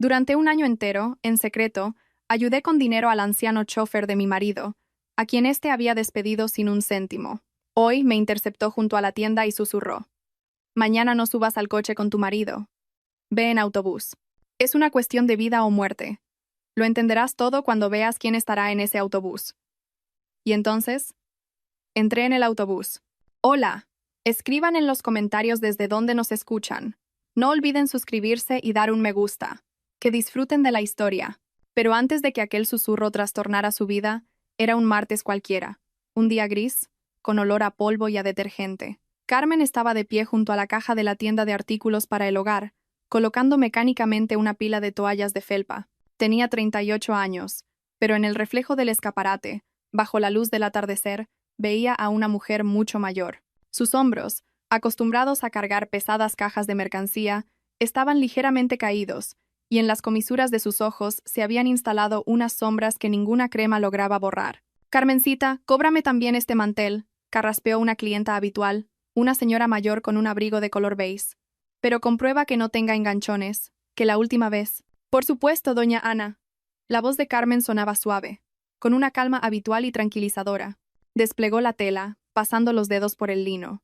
Durante un año entero, en secreto, ayudé con dinero al anciano chofer de mi marido, a quien éste había despedido sin un céntimo. Hoy me interceptó junto a la tienda y susurró: «Mañana no subas al coche con tu marido. Ve en autobús. Es una cuestión de vida o muerte. Lo entenderás todo cuando veas quién estará en ese autobús». Y entonces, entré en el autobús. Hola. Escriban en los comentarios desde dónde nos escuchan. No olviden suscribirse y dar un me gusta. Que disfruten de la historia. Pero antes de que aquel susurro trastornara su vida, era un martes cualquiera, un día gris, con olor a polvo y a detergente. Carmen estaba de pie junto a la caja de la tienda de artículos para el hogar, colocando mecánicamente una pila de toallas de felpa. Tenía 38 años, pero en el reflejo del escaparate, bajo la luz del atardecer, veía a una mujer mucho mayor. Sus hombros, acostumbrados a cargar pesadas cajas de mercancía, estaban ligeramente caídos, y en las comisuras de sus ojos se habían instalado unas sombras que ninguna crema lograba borrar. «Carmencita, cóbrame también este mantel», carraspeó una clienta habitual, una señora mayor con un abrigo de color beige. «Pero comprueba que no tenga enganchones, que la última vez». «Por supuesto, doña Ana». La voz de Carmen sonaba suave, con una calma habitual y tranquilizadora. Desplegó la tela, pasando los dedos por el lino.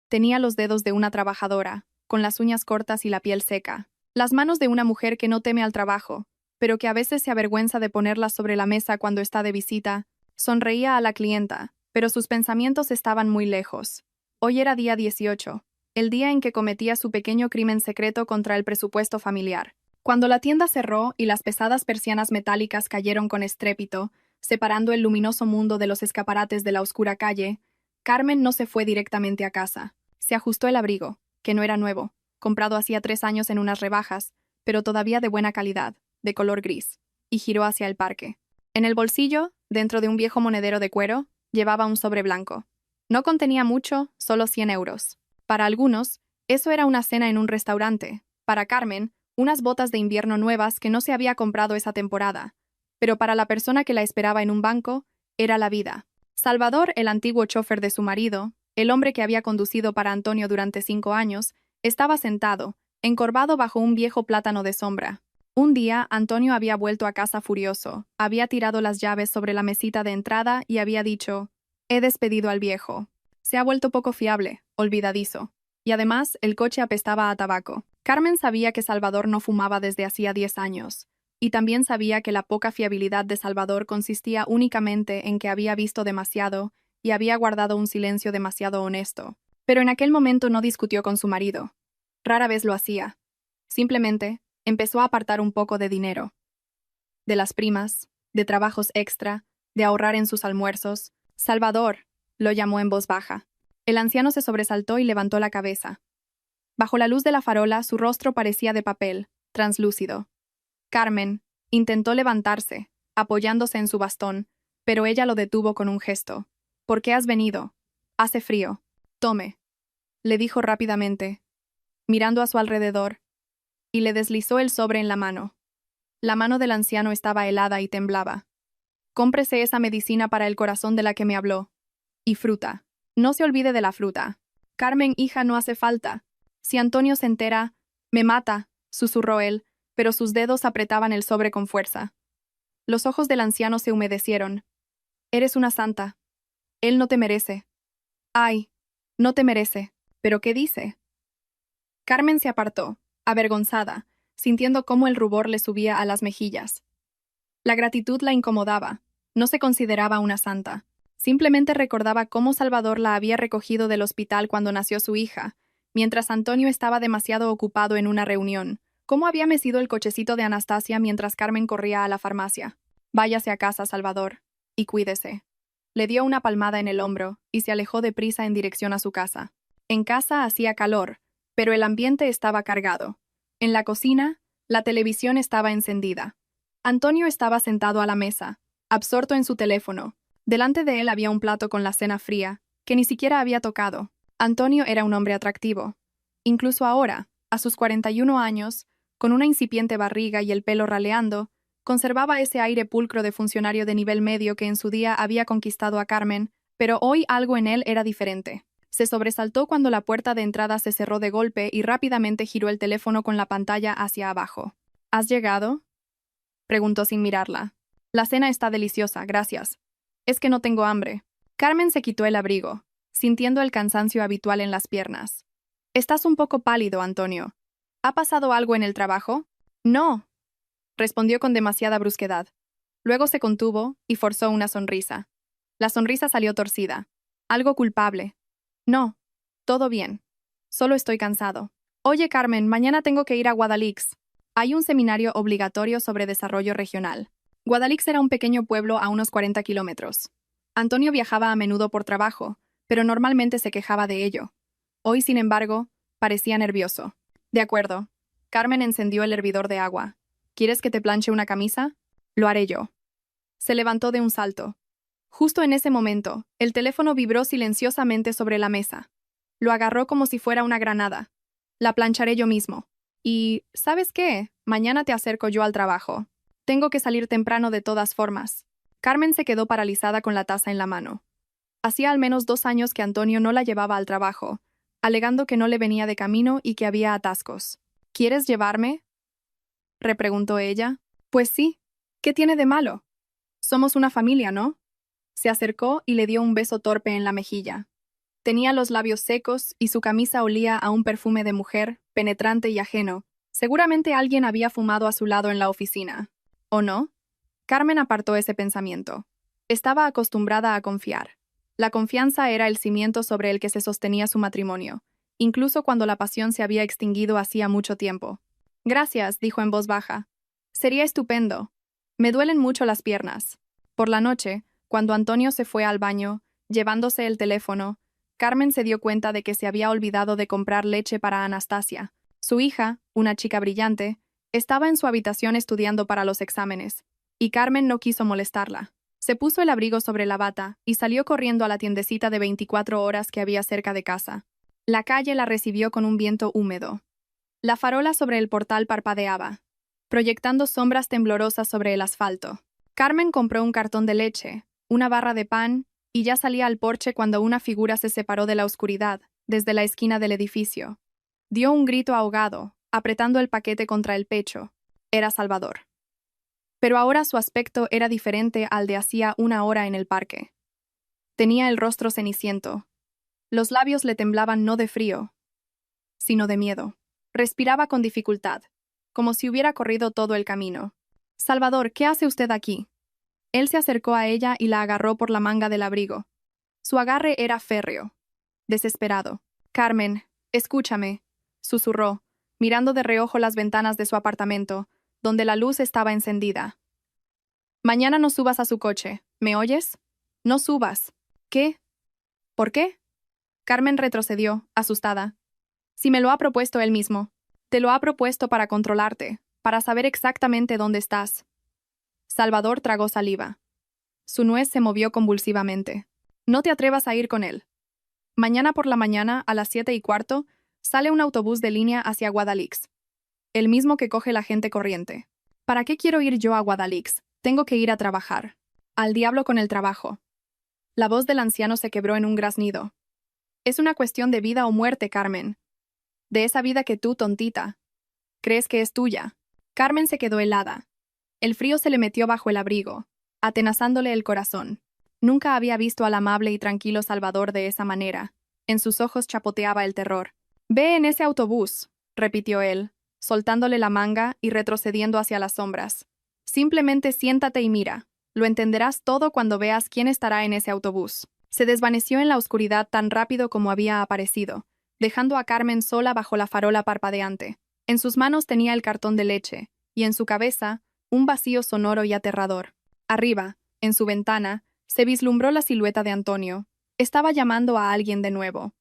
Tenía los dedos de una trabajadora, con las uñas cortas y la piel seca. Las manos de una mujer que no teme al trabajo, pero que a veces se avergüenza de ponerlas sobre la mesa cuando está de visita. Sonreía a la clienta, pero sus pensamientos estaban muy lejos. Hoy era día 18, el día en que cometía su pequeño crimen secreto contra el presupuesto familiar. Cuando la tienda cerró y las pesadas persianas metálicas cayeron con estrépito, separando el luminoso mundo de los escaparates de la oscura calle, Carmen no se fue directamente a casa. Se ajustó el abrigo, que no era nuevo, comprado hacía 3 años en unas rebajas, pero todavía de buena calidad, de color gris, y giró hacia el parque. En el bolsillo, dentro de un viejo monedero de cuero, llevaba un sobre blanco. No contenía mucho, solo 100 euros. Para algunos, eso era una cena en un restaurante. Para Carmen, unas botas de invierno nuevas que no se había comprado esa temporada. Pero para la persona que la esperaba en un banco, era la vida. Salvador, el antiguo chofer de su marido, el hombre que había conducido para Antonio durante 5 años, estaba sentado, encorvado bajo un viejo plátano de sombra. Un día, Antonio había vuelto a casa furioso, había tirado las llaves sobre la mesita de entrada y había dicho: «He despedido al viejo. Se ha vuelto poco fiable, olvidadizo». Y además, el coche apestaba a tabaco. Carmen sabía que Salvador no fumaba desde hacía 10 años. Y también sabía que la poca fiabilidad de Salvador consistía únicamente en que había visto demasiado y había guardado un silencio demasiado honesto. Pero en aquel momento no discutió con su marido. Rara vez lo hacía. Simplemente empezó a apartar un poco de dinero. De las primas, de trabajos extra, de ahorrar en sus almuerzos. «Salvador», lo llamó en voz baja. El anciano se sobresaltó y levantó la cabeza. Bajo la luz de la farola, su rostro parecía de papel, translúcido. Carmen intentó levantarse, apoyándose en su bastón, pero ella lo detuvo con un gesto. «¿Por qué has venido? Hace frío. Tome», le dijo rápidamente, mirando a su alrededor, y le deslizó el sobre en la mano. La mano del anciano estaba helada y temblaba. «Cómprese esa medicina para el corazón de la que me habló. Y fruta. No se olvide de la fruta». «Carmen, hija, no hace falta. Si Antonio se entera, me mata», susurró él, pero sus dedos apretaban el sobre con fuerza. Los ojos del anciano se humedecieron. «Eres una santa. Él no te merece». «Ay, no te merece. ¿Pero qué dice?». Carmen se apartó, avergonzada, sintiendo cómo el rubor le subía a las mejillas. La gratitud la incomodaba. No se consideraba una santa. Simplemente recordaba cómo Salvador la había recogido del hospital cuando nació su hija, mientras Antonio estaba demasiado ocupado en una reunión. Cómo había mecido el cochecito de Anastasia mientras Carmen corría a la farmacia. «Váyase a casa, Salvador, y cuídese». Le dio una palmada en el hombro y se alejó deprisa en dirección a su casa. En casa hacía calor, pero el ambiente estaba cargado. En la cocina, la televisión estaba encendida. Antonio estaba sentado a la mesa, absorto en su teléfono. Delante de él había un plato con la cena fría, que ni siquiera había tocado. Antonio era un hombre atractivo. Incluso ahora, a sus 41 años, con una incipiente barriga y el pelo raleando, conservaba ese aire pulcro de funcionario de nivel medio que en su día había conquistado a Carmen, pero hoy algo en él era diferente. Se sobresaltó cuando la puerta de entrada se cerró de golpe y rápidamente giró el teléfono con la pantalla hacia abajo. ¿Has llegado? Preguntó sin mirarla. La cena está deliciosa, gracias. Es que no tengo hambre. Carmen se quitó el abrigo, sintiendo el cansancio habitual en las piernas. Estás un poco pálido, Antonio. ¿Ha pasado algo en el trabajo? No, respondió con demasiada brusquedad. Luego se contuvo y forzó una sonrisa. La sonrisa salió torcida. Algo culpable. No, todo bien. Solo estoy cansado. Oye, Carmen, mañana tengo que ir a Guadalix. Hay un seminario obligatorio sobre desarrollo regional. Guadalix era un pequeño pueblo a unos 40 kilómetros. Antonio viajaba a menudo por trabajo, pero normalmente se quejaba de ello. Hoy, sin embargo, parecía nervioso. De acuerdo. Carmen encendió el hervidor de agua. ¿Quieres que te planche una camisa? Lo haré yo. Se levantó de un salto. Justo en ese momento, el teléfono vibró silenciosamente sobre la mesa. Lo agarró como si fuera una granada. La plancharé yo mismo. Y, ¿sabes qué? Mañana te acerco yo al trabajo. Tengo que salir temprano de todas formas. Carmen se quedó paralizada con la taza en la mano. Hacía al menos 2 años que Antonio no la llevaba al trabajo, alegando que no le venía de camino y que había atascos. ¿Quieres llevarme? Repreguntó ella. Pues sí. ¿Qué tiene de malo? Somos una familia, ¿no? Se acercó y le dio un beso torpe en la mejilla. Tenía los labios secos y su camisa olía a un perfume de mujer, penetrante y ajeno. Seguramente alguien había fumado a su lado en la oficina. ¿O no? Carmen apartó ese pensamiento. Estaba acostumbrada a confiar. La confianza era el cimiento sobre el que se sostenía su matrimonio, incluso cuando la pasión se había extinguido hacía mucho tiempo. Gracias, dijo en voz baja. Sería estupendo. Me duelen mucho las piernas. Por la noche, cuando Antonio se fue al baño, llevándose el teléfono, Carmen se dio cuenta de que se había olvidado de comprar leche para Anastasia. Su hija, una chica brillante, estaba en su habitación estudiando para los exámenes, y Carmen no quiso molestarla. Se puso el abrigo sobre la bata y salió corriendo a la tiendecita de 24 horas que había cerca de casa. La calle la recibió con un viento húmedo. La farola sobre el portal parpadeaba, proyectando sombras temblorosas sobre el asfalto. Carmen compró un cartón de leche, una barra de pan, y ya salía al porche cuando una figura se separó de la oscuridad, desde la esquina del edificio. Dio un grito ahogado, apretando el paquete contra el pecho. Era Salvador. Pero ahora su aspecto era diferente al de hacía 1 hora en el parque. Tenía el rostro ceniciento. Los labios le temblaban no de frío, sino de miedo. Respiraba con dificultad, como si hubiera corrido todo el camino. «Salvador, ¿qué hace usted aquí?» Él se acercó a ella y la agarró por la manga del abrigo. Su agarre era férreo, desesperado. «Carmen, escúchame», susurró, mirando de reojo las ventanas de su apartamento, donde la luz estaba encendida. «Mañana no subas a su coche, ¿me oyes? No subas». «¿Qué? ¿Por qué?» Carmen retrocedió, asustada. «Si me lo ha propuesto él mismo. Te lo ha propuesto para controlarte, para saber exactamente dónde estás». Salvador tragó saliva. Su nuez se movió convulsivamente. «No te atrevas a ir con él. Mañana por la mañana, a las 7:15, sale un autobús de línea hacia Guadalix. El mismo que coge la gente corriente. ¿Para qué quiero ir yo a Guadalix? Tengo que ir a trabajar. Al diablo con el trabajo». La voz del anciano se quebró en un graznido. «Es una cuestión de vida o muerte, Carmen. De esa vida que tú, tontita, crees que es tuya». Carmen se quedó helada. El frío se le metió bajo el abrigo, atenazándole el corazón. Nunca había visto al amable y tranquilo Salvador de esa manera. En sus ojos chapoteaba el terror. «Ve en ese autobús», repitió él, soltándole la manga y retrocediendo hacia las sombras. «Simplemente siéntate y mira. Lo entenderás todo cuando veas quién estará en ese autobús». Se desvaneció en la oscuridad tan rápido como había aparecido, dejando a Carmen sola bajo la farola parpadeante. En sus manos tenía el cartón de leche, y en su cabeza, un vacío sonoro y aterrador. Arriba, en su ventana, se vislumbró la silueta de Antonio. Estaba llamando a alguien de nuevo.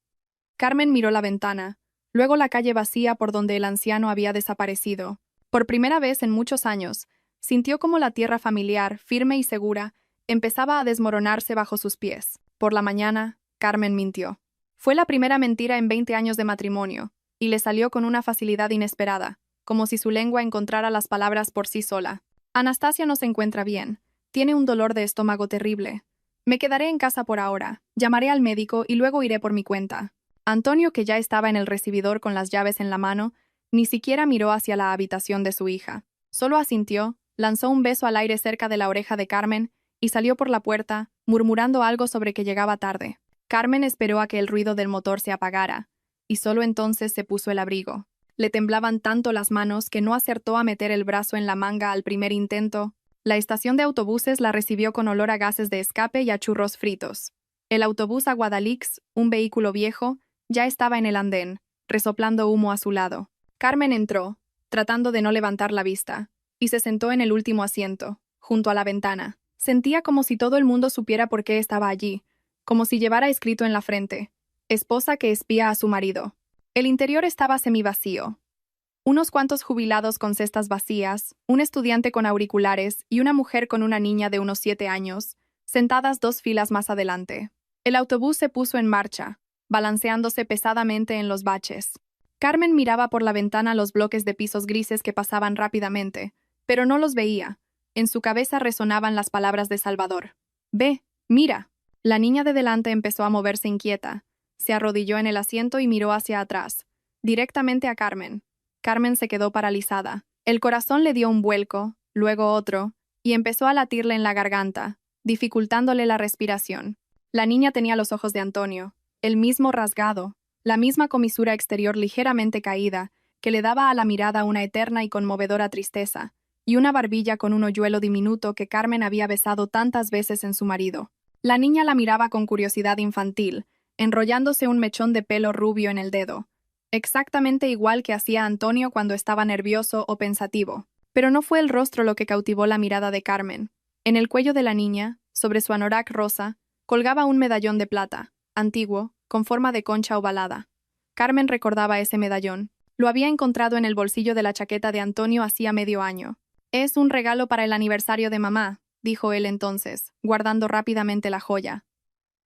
Carmen miró la ventana, luego la calle vacía por donde el anciano había desaparecido. Por primera vez en muchos años, sintió como la tierra familiar, firme y segura, empezaba a desmoronarse bajo sus pies. Por la mañana, Carmen mintió. Fue la primera mentira en 20 años de matrimonio, y le salió con una facilidad inesperada, como si su lengua encontrara las palabras por sí sola. «Anastasia no se encuentra bien. Tiene un dolor de estómago terrible. Me quedaré en casa por ahora. Llamaré al médico y luego iré por mi cuenta». Antonio, que ya estaba en el recibidor con las llaves en la mano, ni siquiera miró hacia la habitación de su hija. Solo asintió, lanzó un beso al aire cerca de la oreja de Carmen y salió por la puerta, murmurando algo sobre que llegaba tarde. Carmen esperó a que el ruido del motor se apagara, y solo entonces se puso el abrigo. Le temblaban tanto las manos que no acertó a meter el brazo en la manga al primer intento. La estación de autobuses la recibió con olor a gases de escape y a churros fritos. El autobús a Guadalix, un vehículo viejo, ya estaba en el andén, resoplando humo a su lado. Carmen entró, tratando de no levantar la vista, y se sentó en el último asiento, junto a la ventana. Sentía como si todo el mundo supiera por qué estaba allí, como si llevara escrito en la frente: esposa que espía a su marido. El interior estaba semivacío. Unos cuantos jubilados con cestas vacías, un estudiante con auriculares y una mujer con una niña de unos 7 años, sentadas 2 filas más adelante. El autobús se puso en marcha, balanceándose pesadamente en los baches. Carmen miraba por la ventana los bloques de pisos grises que pasaban rápidamente, pero no los veía. En su cabeza resonaban las palabras de Salvador. «Ve, mira». La niña de delante empezó a moverse inquieta. Se arrodilló en el asiento y miró hacia atrás, directamente a Carmen. Carmen se quedó paralizada. El corazón le dio un vuelco, luego otro, y empezó a latirle en la garganta, dificultándole la respiración. La niña tenía los ojos de Antonio, el mismo rasgado, la misma comisura exterior ligeramente caída, que le daba a la mirada una eterna y conmovedora tristeza, y una barbilla con un hoyuelo diminuto que Carmen había besado tantas veces en su marido. La niña la miraba con curiosidad infantil, enrollándose un mechón de pelo rubio en el dedo, exactamente igual que hacía Antonio cuando estaba nervioso o pensativo. Pero no fue el rostro lo que cautivó la mirada de Carmen. En el cuello de la niña, sobre su anorak rosa, colgaba un medallón de plata, antiguo, con forma de concha ovalada. Carmen recordaba ese medallón. Lo había encontrado en el bolsillo de la chaqueta de Antonio hacía medio año. «Es un regalo para el aniversario de mamá», dijo él entonces, guardando rápidamente la joya.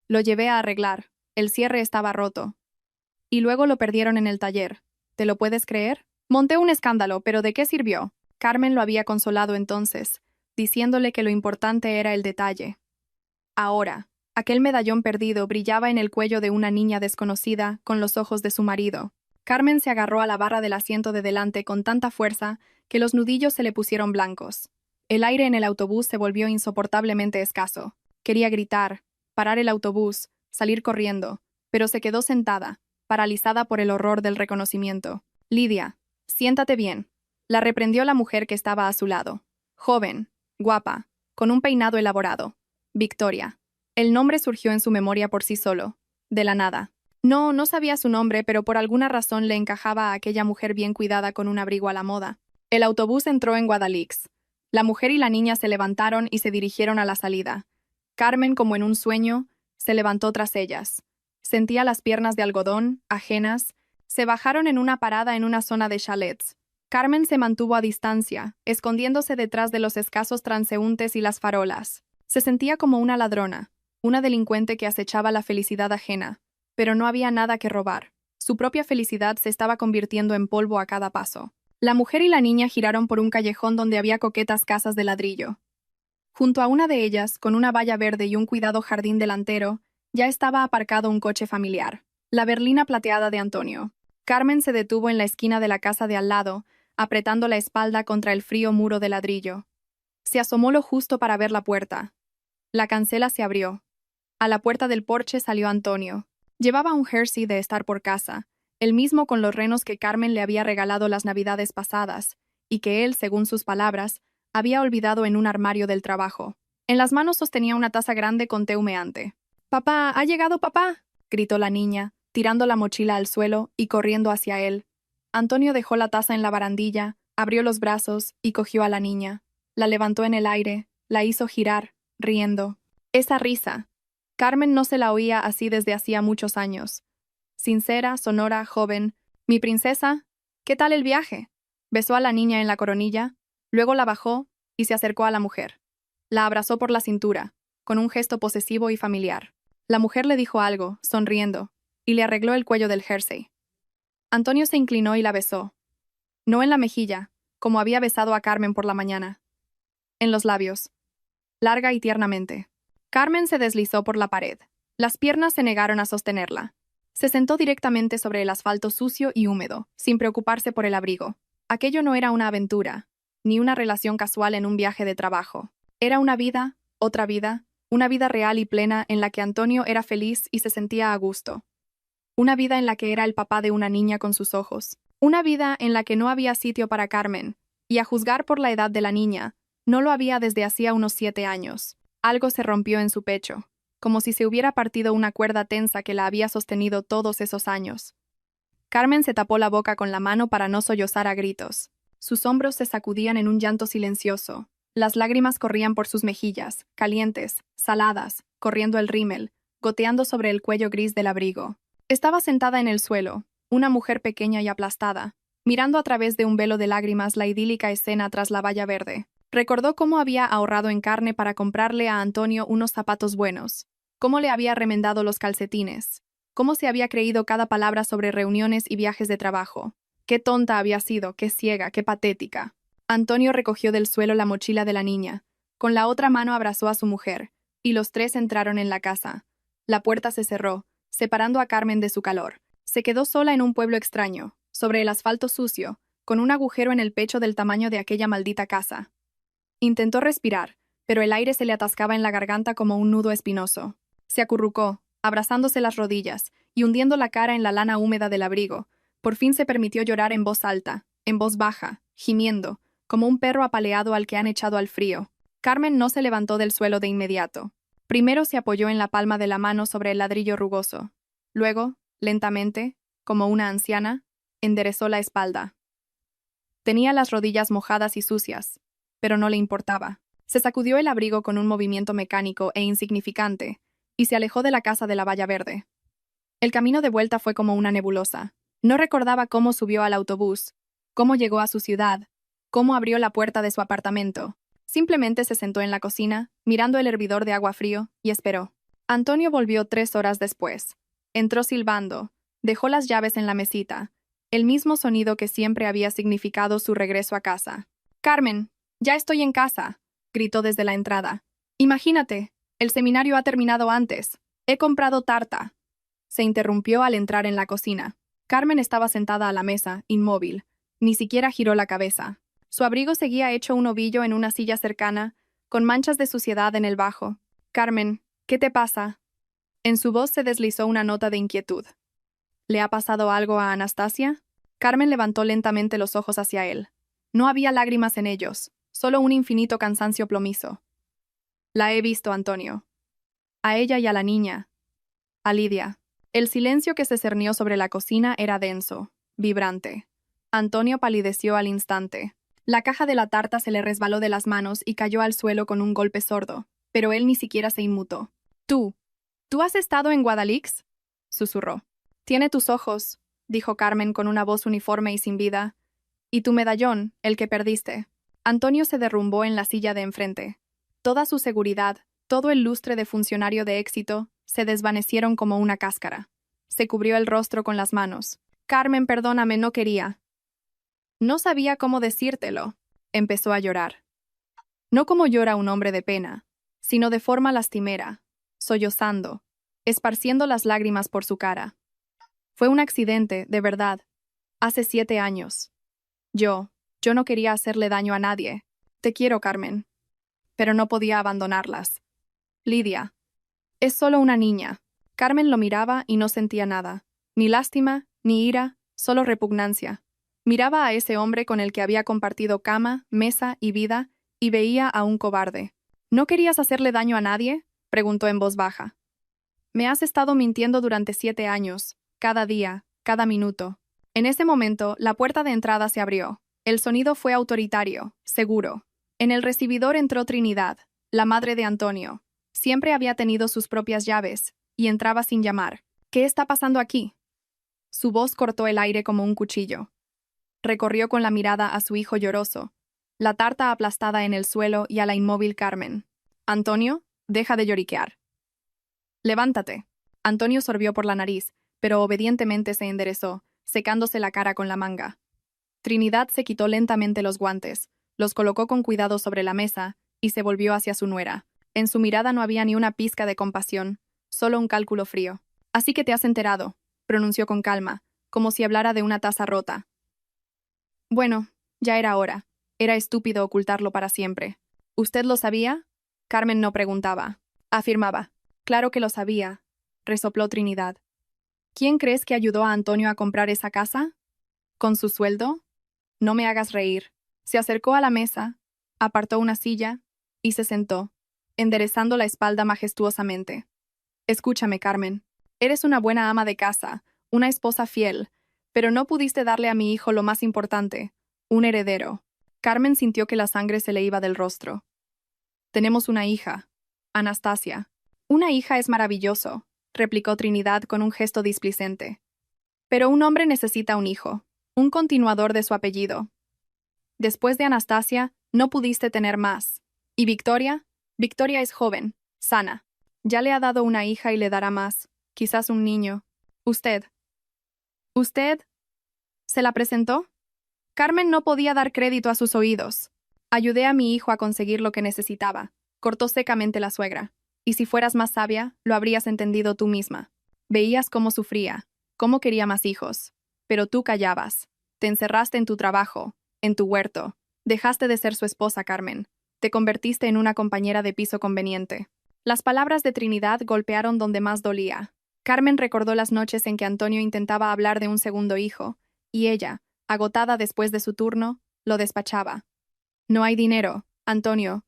«Lo llevé a arreglar. El cierre estaba roto. Y luego lo perdieron en el taller. ¿Te lo puedes creer? Monté un escándalo, pero ¿de qué sirvió?». Carmen lo había consolado entonces, diciéndole que lo importante era el detalle. Ahora, aquel medallón perdido brillaba en el cuello de una niña desconocida con los ojos de su marido. Carmen se agarró a la barra del asiento de delante con tanta fuerza que los nudillos se le pusieron blancos. El aire en el autobús se volvió insoportablemente escaso. Quería gritar, parar el autobús, salir corriendo, pero se quedó sentada, paralizada por el horror del reconocimiento. «Lidia, siéntate bien», la reprendió la mujer que estaba a su lado. Joven, guapa, con un peinado elaborado. Victoria. El nombre surgió en su memoria por sí solo, de la nada. No sabía su nombre, pero por alguna razón le encajaba a aquella mujer bien cuidada con un abrigo a la moda. El autobús entró en Guadalix. La mujer y la niña se levantaron y se dirigieron a la salida. Carmen, como en un sueño, se levantó tras ellas. Sentía las piernas de algodón, ajenas. Se bajaron en una parada en una zona de chalets. Carmen se mantuvo a distancia, escondiéndose detrás de los escasos transeúntes y las farolas. Se sentía como una ladrona, una delincuente que acechaba la felicidad ajena, pero no había nada que robar. Su propia felicidad se estaba convirtiendo en polvo a cada paso. La mujer y la niña giraron por un callejón donde había coquetas casas de ladrillo. Junto a una de ellas, con una valla verde y un cuidado jardín delantero, ya estaba aparcado un coche familiar, la berlina plateada de Antonio. Carmen se detuvo en la esquina de la casa de al lado, apretando la espalda contra el frío muro de ladrillo. Se asomó lo justo para ver la puerta. La cancela se abrió. A la puerta del porche salió Antonio. Llevaba un jersey de estar por casa, el mismo con los renos que Carmen le había regalado las navidades pasadas, y que él, según sus palabras, había olvidado en un armario del trabajo. En las manos sostenía una taza grande con té humeante. «¡Papá! ¿Ha llegado papá?», gritó la niña, tirando la mochila al suelo y corriendo hacia él. Antonio dejó la taza en la barandilla, abrió los brazos y cogió a la niña. La levantó en el aire, la hizo girar, riendo. Esa risa. Carmen no se la oía así desde hacía muchos años. Sincera, sonora, joven. «Mi princesa, ¿qué tal el viaje?». Besó a la niña en la coronilla, luego la bajó y se acercó a la mujer. La abrazó por la cintura, con un gesto posesivo y familiar. La mujer le dijo algo, sonriendo, y le arregló el cuello del jersey. Antonio se inclinó y la besó. No en la mejilla, como había besado a Carmen por la mañana. En los labios. Larga y tiernamente. Carmen se deslizó por la pared. Las piernas se negaron a sostenerla. Se sentó directamente sobre el asfalto sucio y húmedo, sin preocuparse por el abrigo. Aquello no era una aventura. ni una relación casual en un viaje de trabajo. Era una vida, otra vida, una vida real y plena en la que Antonio era feliz y se sentía a gusto. Una vida en la que era el papá de una niña con sus ojos. Una vida en la que no había sitio para Carmen, y a juzgar por la edad de la niña, no lo había desde hacía unos 7 años. Algo se rompió en su pecho, como si se hubiera partido una cuerda tensa que la había sostenido todos esos años. Carmen se tapó la boca con la mano para no sollozar a gritos. Sus hombros se sacudían en un llanto silencioso. Las lágrimas corrían por sus mejillas, calientes, saladas, corriendo el rímel, goteando sobre el cuello gris del abrigo. Estaba sentada en el suelo, una mujer pequeña y aplastada, mirando a través de un velo de lágrimas la idílica escena tras la valla verde. Recordó cómo había ahorrado en carne para comprarle a Antonio unos zapatos buenos, cómo le había remendado los calcetines, cómo se había creído cada palabra sobre reuniones y viajes de trabajo. Qué tonta había sido, qué ciega, qué patética. Antonio recogió del suelo la mochila de la niña, con la otra mano abrazó a su mujer, y los tres entraron en la casa. La puerta se cerró, separando a Carmen de su calor. Se quedó sola en un pueblo extraño, sobre el asfalto sucio, con un agujero en el pecho del tamaño de aquella maldita casa. Intentó respirar, pero el aire se le atascaba en la garganta como un nudo espinoso. Se acurrucó, abrazándose las rodillas, y hundiendo la cara en la lana húmeda del abrigo. Por fin se permitió llorar en voz alta, en voz baja, gimiendo, como un perro apaleado al que han echado al frío. Carmen no se levantó del suelo de inmediato. Primero se apoyó en la palma de la mano sobre el ladrillo rugoso. Luego, lentamente, como una anciana, enderezó la espalda. Tenía las rodillas mojadas y sucias, pero no le importaba. Se sacudió el abrigo con un movimiento mecánico e insignificante, y se alejó de la casa de la valla verde. El camino de vuelta fue como una nebulosa. No recordaba cómo subió al autobús, cómo llegó a su ciudad, cómo abrió la puerta de su apartamento. Simplemente se sentó en la cocina, mirando el hervidor de agua frío, y esperó. Antonio volvió 3 horas después. Entró silbando, dejó las llaves en la mesita, el mismo sonido que siempre había significado su regreso a casa. «Carmen, ya estoy en casa», gritó desde la entrada. «Imagínate, el seminario ha terminado antes. He comprado tarta». Se interrumpió al entrar en la cocina. Carmen estaba sentada a la mesa, inmóvil. Ni siquiera giró la cabeza. Su abrigo seguía hecho un ovillo en una silla cercana, con manchas de suciedad en el bajo. «Carmen, ¿qué te pasa?» En su voz se deslizó una nota de inquietud. ¿Le ha pasado algo a Anastasia? Carmen levantó lentamente los ojos hacia él. No había lágrimas en ellos, solo un infinito cansancio plomizo. «La he visto, Antonio. A ella y a la niña. A Lidia». El silencio que se cernió sobre la cocina era denso, vibrante. Antonio palideció al instante. La caja de la tarta se le resbaló de las manos y cayó al suelo con un golpe sordo, pero él ni siquiera se inmutó. «¿Tú has estado en Guadalix?», susurró. «Tiene tus ojos», dijo Carmen con una voz uniforme y sin vida. «Y tu medallón, el que perdiste». Antonio se derrumbó en la silla de enfrente. Toda su seguridad, todo el lustre de funcionario de éxito, se desvanecieron como una cáscara. Se cubrió el rostro con las manos. «Carmen, perdóname, no quería». «No sabía cómo decírtelo». Empezó a llorar. No como llora un hombre de pena, sino de forma lastimera, sollozando, esparciendo las lágrimas por su cara. «Fue un accidente, de verdad. Hace 7 años. Yo no quería hacerle daño a nadie. Te quiero, Carmen. Pero no podía abandonarlas. Lidia. Es solo una niña». Carmen lo miraba y no sentía nada. Ni lástima, ni ira, solo repugnancia. Miraba a ese hombre con el que había compartido cama, mesa y vida, y veía a un cobarde. «¿No querías hacerle daño a nadie?», preguntó en voz baja. «Me has estado mintiendo durante 7 años, cada día, cada minuto». En ese momento, la puerta de entrada se abrió. El sonido fue autoritario, seguro. En el recibidor entró Trinidad, la madre de Antonio. Siempre había tenido sus propias llaves, y entraba sin llamar. «¿Qué está pasando aquí?». Su voz cortó el aire como un cuchillo. Recorrió con la mirada a su hijo lloroso, la tarta aplastada en el suelo y a la inmóvil Carmen. «Antonio, deja de lloriquear. Levántate». Antonio sorbió por la nariz, pero obedientemente se enderezó, secándose la cara con la manga. Trinidad se quitó lentamente los guantes, los colocó con cuidado sobre la mesa y se volvió hacia su nuera. En su mirada no había ni una pizca de compasión, solo un cálculo frío. «Así que te has enterado», pronunció con calma, como si hablara de una taza rota. «Bueno, ya era hora. Era estúpido ocultarlo para siempre. ¿Usted lo sabía? Carmen no preguntaba. Afirmaba. Claro que lo sabía, resopló Trinidad. ¿Quién crees que ayudó a Antonio a comprar esa casa? ¿Con su sueldo? No me hagas reír. Se acercó a la mesa, apartó una silla y se sentó, enderezando la espalda majestuosamente. Escúchame, Carmen. Eres una buena ama de casa, una esposa fiel, pero no pudiste darle a mi hijo lo más importante, un heredero. Carmen sintió que la sangre se le iba del rostro. Tenemos una hija, Anastasia. Una hija es maravilloso, replicó Trinidad con un gesto displicente. Pero un hombre necesita un hijo, un continuador de su apellido. Después de Anastasia, no pudiste tener más. ¿Y Victoria? Victoria es joven, sana. Ya le ha dado una hija y le dará más, quizás un niño. ¿Usted? ¿Usted? ¿Se la presentó? Carmen no podía dar crédito a sus oídos. Ayudé a mi hijo a conseguir lo que necesitaba, cortó secamente la suegra. Y si fueras más sabia, lo habrías entendido tú misma. Veías cómo sufría, cómo quería más hijos. Pero tú callabas. Te encerraste en tu trabajo, en tu huerto. Dejaste de ser su esposa, Carmen. Te convertiste en una compañera de piso conveniente. Las palabras de Trinidad golpearon donde más dolía. Carmen recordó las noches en que Antonio intentaba hablar de un segundo hijo, y ella, agotada después de su turno, lo despachaba. No hay dinero, Antonio.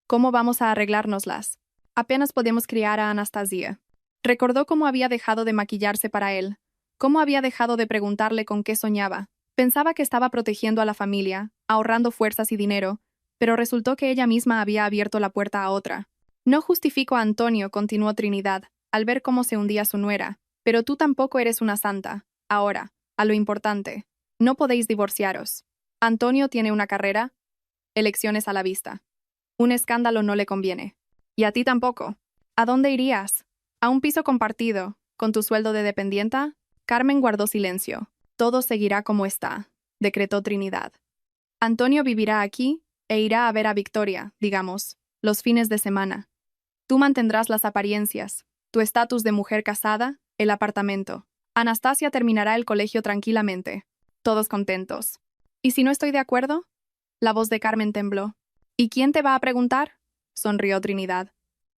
¿Cómo vamos a arreglárnoslas? Apenas podemos criar a Anastasia. Recordó cómo había dejado de maquillarse para él, cómo había dejado de preguntarle con qué soñaba. Pensaba que estaba protegiendo a la familia, ahorrando fuerzas y dinero, pero resultó que ella misma había abierto la puerta a otra. No justifico a Antonio, continuó Trinidad, al ver cómo se hundía su nuera, pero tú tampoco eres una santa. Ahora, a lo importante. No podéis divorciaros. Antonio tiene una carrera, elecciones a la vista. Un escándalo no le conviene. Y a ti tampoco. ¿A dónde irías? ¿A un piso compartido, con tu sueldo de dependienta? Carmen guardó silencio. Todo seguirá como está, decretó Trinidad. Antonio vivirá aquí e irá a ver a Victoria, digamos, los fines de semana. Tú mantendrás las apariencias, tu estatus de mujer casada, el apartamento. Anastasia terminará el colegio tranquilamente. Todos contentos. ¿Y si no estoy de acuerdo? La voz de Carmen tembló. ¿Y quién te va a preguntar? Sonrió Trinidad.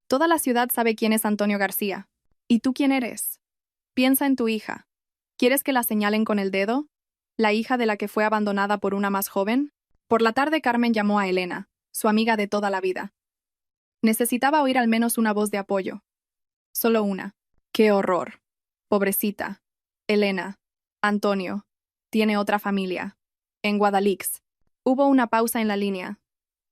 Toda la ciudad sabe quién es Antonio García. ¿Y tú quién eres? Piensa en tu hija. ¿Quieres que la señalen con el dedo? ¿La hija de la que fue abandonada por una más joven? Por la tarde Carmen llamó a Elena, su amiga de toda la vida. Necesitaba oír al menos una voz de apoyo. Solo una. ¡Qué horror! Pobrecita. Elena. Antonio. Tiene otra familia. En Guadalix. Hubo una pausa en la línea.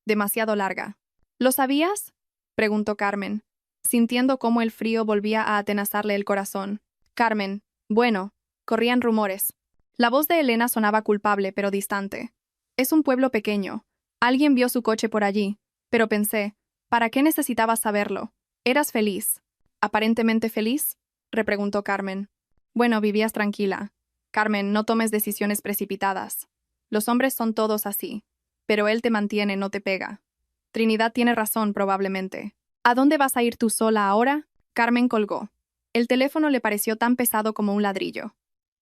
Demasiado larga. ¿Lo sabías? Preguntó Carmen, sintiendo cómo el frío volvía a atenazarle el corazón. Carmen. Bueno, corrían rumores. La voz de Elena sonaba culpable pero distante. Es un pueblo pequeño. Alguien vio su coche por allí. Pero pensé, ¿para qué necesitabas saberlo? ¿Eras feliz? ¿Aparentemente feliz? Repreguntó Carmen. Bueno, vivías tranquila. Carmen, no tomes decisiones precipitadas. Los hombres son todos así. Pero él te mantiene, no te pega. Trinidad tiene razón, probablemente. ¿A dónde vas a ir tú sola ahora? Carmen colgó. El teléfono le pareció tan pesado como un ladrillo.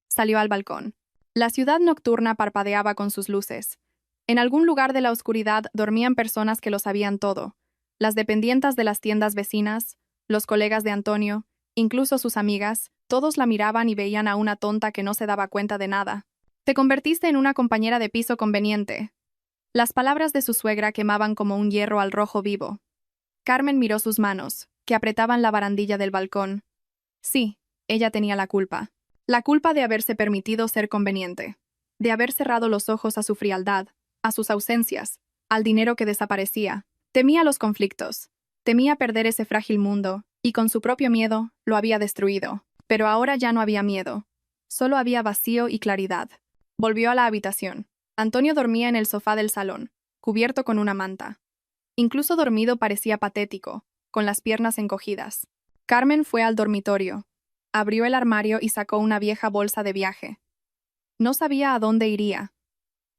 Salió al balcón. La ciudad nocturna parpadeaba con sus luces. En algún lugar de la oscuridad dormían personas que lo sabían todo. Las dependientas de las tiendas vecinas, los colegas de Antonio, incluso sus amigas, todos la miraban y veían a una tonta que no se daba cuenta de nada. Te convertiste en una compañera de piso conveniente. Las palabras de su suegra quemaban como un hierro al rojo vivo. Carmen miró sus manos, que apretaban la barandilla del balcón. Sí, ella tenía la culpa. La culpa de haberse permitido ser conveniente. De haber cerrado los ojos a su frialdad, a sus ausencias, al dinero que desaparecía. Temía los conflictos. Temía perder ese frágil mundo, y con su propio miedo, lo había destruido. Pero ahora ya no había miedo. Solo había vacío y claridad. Volvió a la habitación. Antonio dormía en el sofá del salón, cubierto con una manta. Incluso dormido parecía patético, con las piernas encogidas. Carmen fue al dormitorio. Abrió el armario y sacó una vieja bolsa de viaje. No sabía a dónde iría.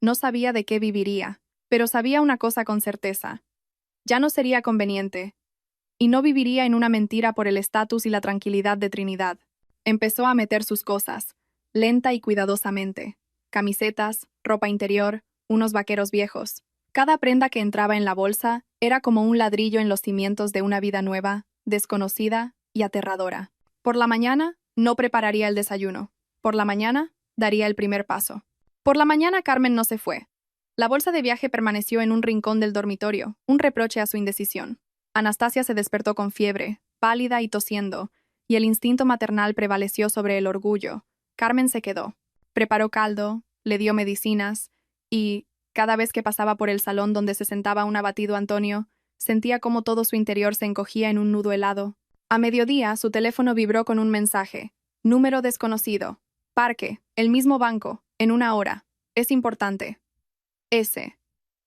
No sabía de qué viviría, pero sabía una cosa con certeza. Ya no sería conveniente. Y no viviría en una mentira por el estatus y la tranquilidad de Trinidad. Empezó a meter sus cosas, lenta y cuidadosamente. Camisetas, ropa interior, unos vaqueros viejos. Cada prenda que entraba en la bolsa era como un ladrillo en los cimientos de una vida nueva, desconocida y aterradora. Por la mañana, no prepararía el desayuno. Por la mañana, daría el primer paso. Por la mañana, Carmen no se fue. La bolsa de viaje permaneció en un rincón del dormitorio, un reproche a su indecisión. Anastasia se despertó con fiebre, pálida y tosiendo, y el instinto maternal prevaleció sobre el orgullo. Carmen se quedó. Preparó caldo, le dio medicinas, y, cada vez que pasaba por el salón donde se sentaba un abatido Antonio, sentía como todo su interior se encogía en un nudo helado. A mediodía, su teléfono vibró con un mensaje. Número desconocido. Parque, el mismo banco, en 1 hora. Es importante. S.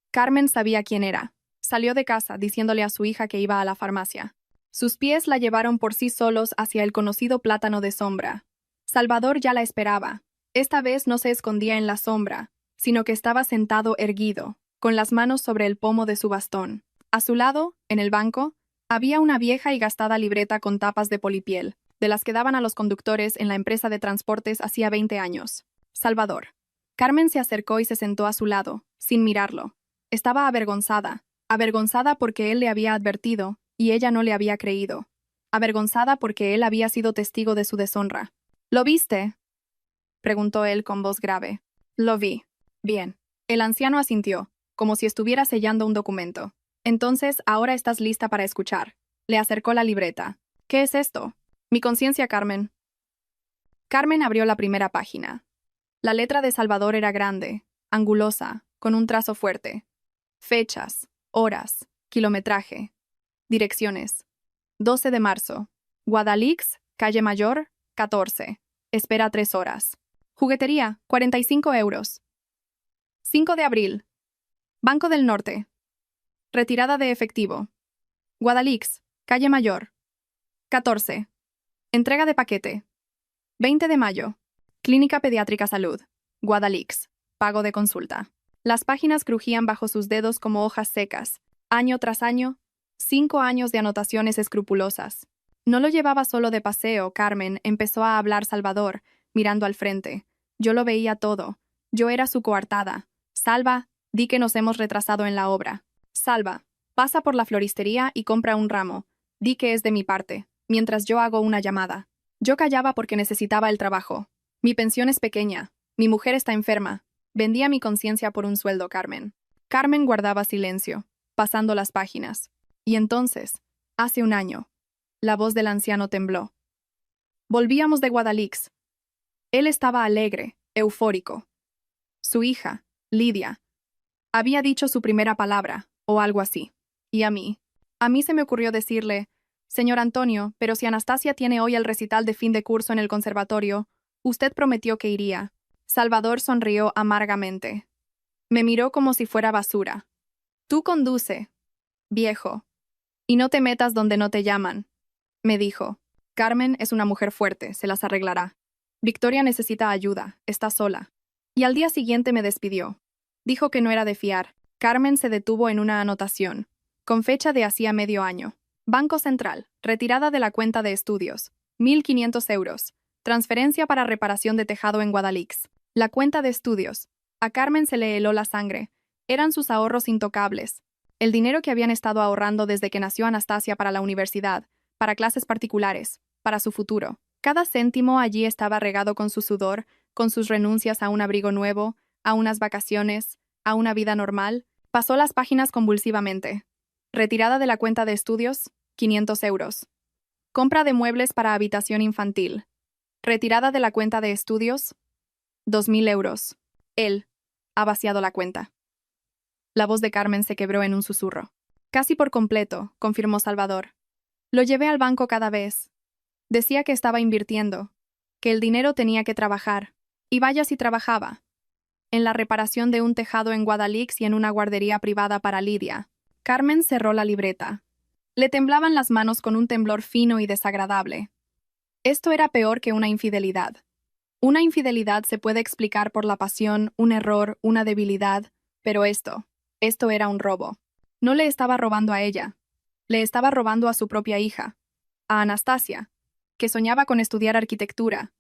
Carmen sabía quién era. Salió de casa diciéndole a su hija que iba a la farmacia. Sus pies la llevaron por sí solos hacia el conocido plátano de sombra. Salvador ya la esperaba. Esta vez no se escondía en la sombra, sino que estaba sentado erguido, con las manos sobre el pomo de su bastón. A su lado, en el banco, había una vieja y gastada libreta con tapas de polipiel, de las que daban a los conductores en la empresa de transportes hacía 20 años. Salvador. Carmen se acercó y se sentó a su lado, sin mirarlo. Estaba avergonzada porque él le había advertido y ella no le había creído. Avergonzada porque él había sido testigo de su deshonra. ¿Lo viste?, preguntó él con voz grave. Lo vi. Bien. El anciano asintió, como si estuviera sellando un documento. Entonces, ahora estás lista para escuchar. Le acercó la libreta. ¿Qué es esto? Mi conciencia, Carmen. Carmen abrió la primera página. La letra de Salvador era grande, angulosa, con un trazo fuerte. Fechas, horas, kilometraje. Direcciones. 12 de marzo. Guadalix, calle Mayor, 14. Espera 3 horas. Juguetería, 45 euros. 5 de abril. Banco del Norte. Retirada de efectivo. Guadalix, calle Mayor. 14. Entrega de paquete. 20 de mayo. Clínica Pediátrica Salud. Guadalix. Pago de consulta. Las páginas crujían bajo sus dedos como hojas secas. Año tras año, 5 años de anotaciones escrupulosas. No lo llevaba solo de paseo, Carmen, empezó a hablar Salvador, mirando al frente. Yo lo veía todo. Yo era su coartada. Salva, di que nos hemos retrasado en la obra. Salva, pasa por la floristería y compra un ramo. Di que es de mi parte, mientras yo hago una llamada. Yo callaba porque necesitaba el trabajo. Mi pensión es pequeña. Mi mujer está enferma. Vendía mi conciencia por un sueldo, Carmen. Carmen guardaba silencio, pasando las páginas. Y entonces, hace 1 año, la voz del anciano tembló. Volvíamos de Guadalix. Él estaba alegre, eufórico. Su hija, Lidia, había dicho su primera palabra, o algo así. Y a mí se me ocurrió decirle, señor Antonio, pero si Anastasia tiene hoy el recital de fin de curso en el conservatorio, usted prometió que iría. Salvador sonrió amargamente. Me miró como si fuera basura. Tú conduce, viejo, y no te metas donde no te llaman, me dijo. Carmen es una mujer fuerte, se las arreglará. Victoria necesita ayuda, está sola. Y al día siguiente me despidió. Dijo que no era de fiar. Carmen se detuvo en una anotación, con fecha de hacía medio año. Banco Central, retirada de la cuenta de estudios, 1.500 euros. Transferencia para reparación de tejado en Guadalix. La cuenta de estudios. A Carmen se le heló la sangre. Eran sus ahorros intocables. El dinero que habían estado ahorrando desde que nació Anastasia para la universidad, para clases particulares, para su futuro. Cada céntimo allí estaba regado con su sudor, con sus renuncias a un abrigo nuevo, a unas vacaciones, a una vida normal. Pasó las páginas convulsivamente. Retirada de la cuenta de estudios, 500 euros. Compra de muebles para habitación infantil. Retirada de la cuenta de estudios, 2.000 euros. Él ha vaciado la cuenta. La voz de Carmen se quebró en un susurro. Casi por completo, confirmó Salvador. Lo llevé al banco cada vez. Decía que estaba invirtiendo, que el dinero tenía que trabajar. Y vaya si trabajaba. En la reparación de un tejado en Guadalix y en una guardería privada para Lidia. Carmen cerró la libreta. Le temblaban las manos con un temblor fino y desagradable. Esto era peor que una infidelidad. Una infidelidad se puede explicar por la pasión, un error, una debilidad, pero esto era un robo. No le estaba robando a ella. Le estaba robando a su propia hija, a Anastasia, que soñaba con estudiar arquitectura,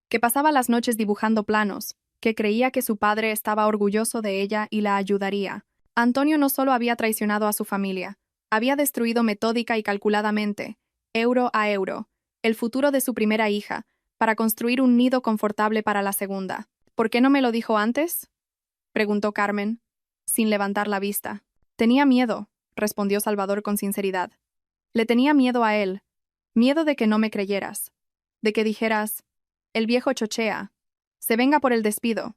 que pasaba las noches dibujando planos, que creía que su padre estaba orgulloso de ella y la ayudaría. Antonio no solo había traicionado a su familia, había destruido metódica y calculadamente, euro a euro, el futuro de su primera hija, para construir un nido confortable para la segunda. ¿Por qué no me lo dijo antes?, preguntó Carmen, sin levantar la vista. Tenía miedo, respondió Salvador con sinceridad. Le tenía miedo a él, miedo de que no me creyeras, de que dijeras, el viejo chochea, se venga por el despido.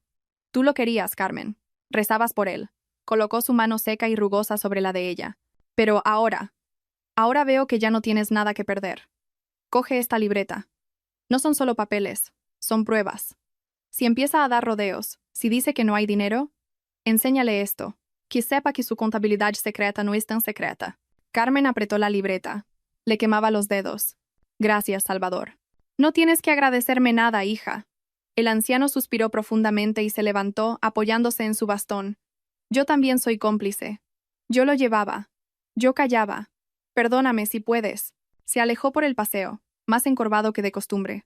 Tú lo querías, Carmen, rezabas por él. Colocó su mano seca y rugosa sobre la de ella. Pero ahora veo que ya no tienes nada que perder. Coge esta libreta. No son solo papeles, son pruebas. Si empieza a dar rodeos, si dice que no hay dinero, enséñale esto, que sepa que su contabilidad secreta no es tan secreta. Carmen apretó la libreta. Le quemaba los dedos. Gracias, Salvador. No tienes que agradecerme nada, hija. El anciano suspiró profundamente y se levantó, apoyándose en su bastón. Yo también soy cómplice. Yo lo llevaba. Yo callaba. Perdóname si puedes. Se alejó por el paseo, más encorvado que de costumbre.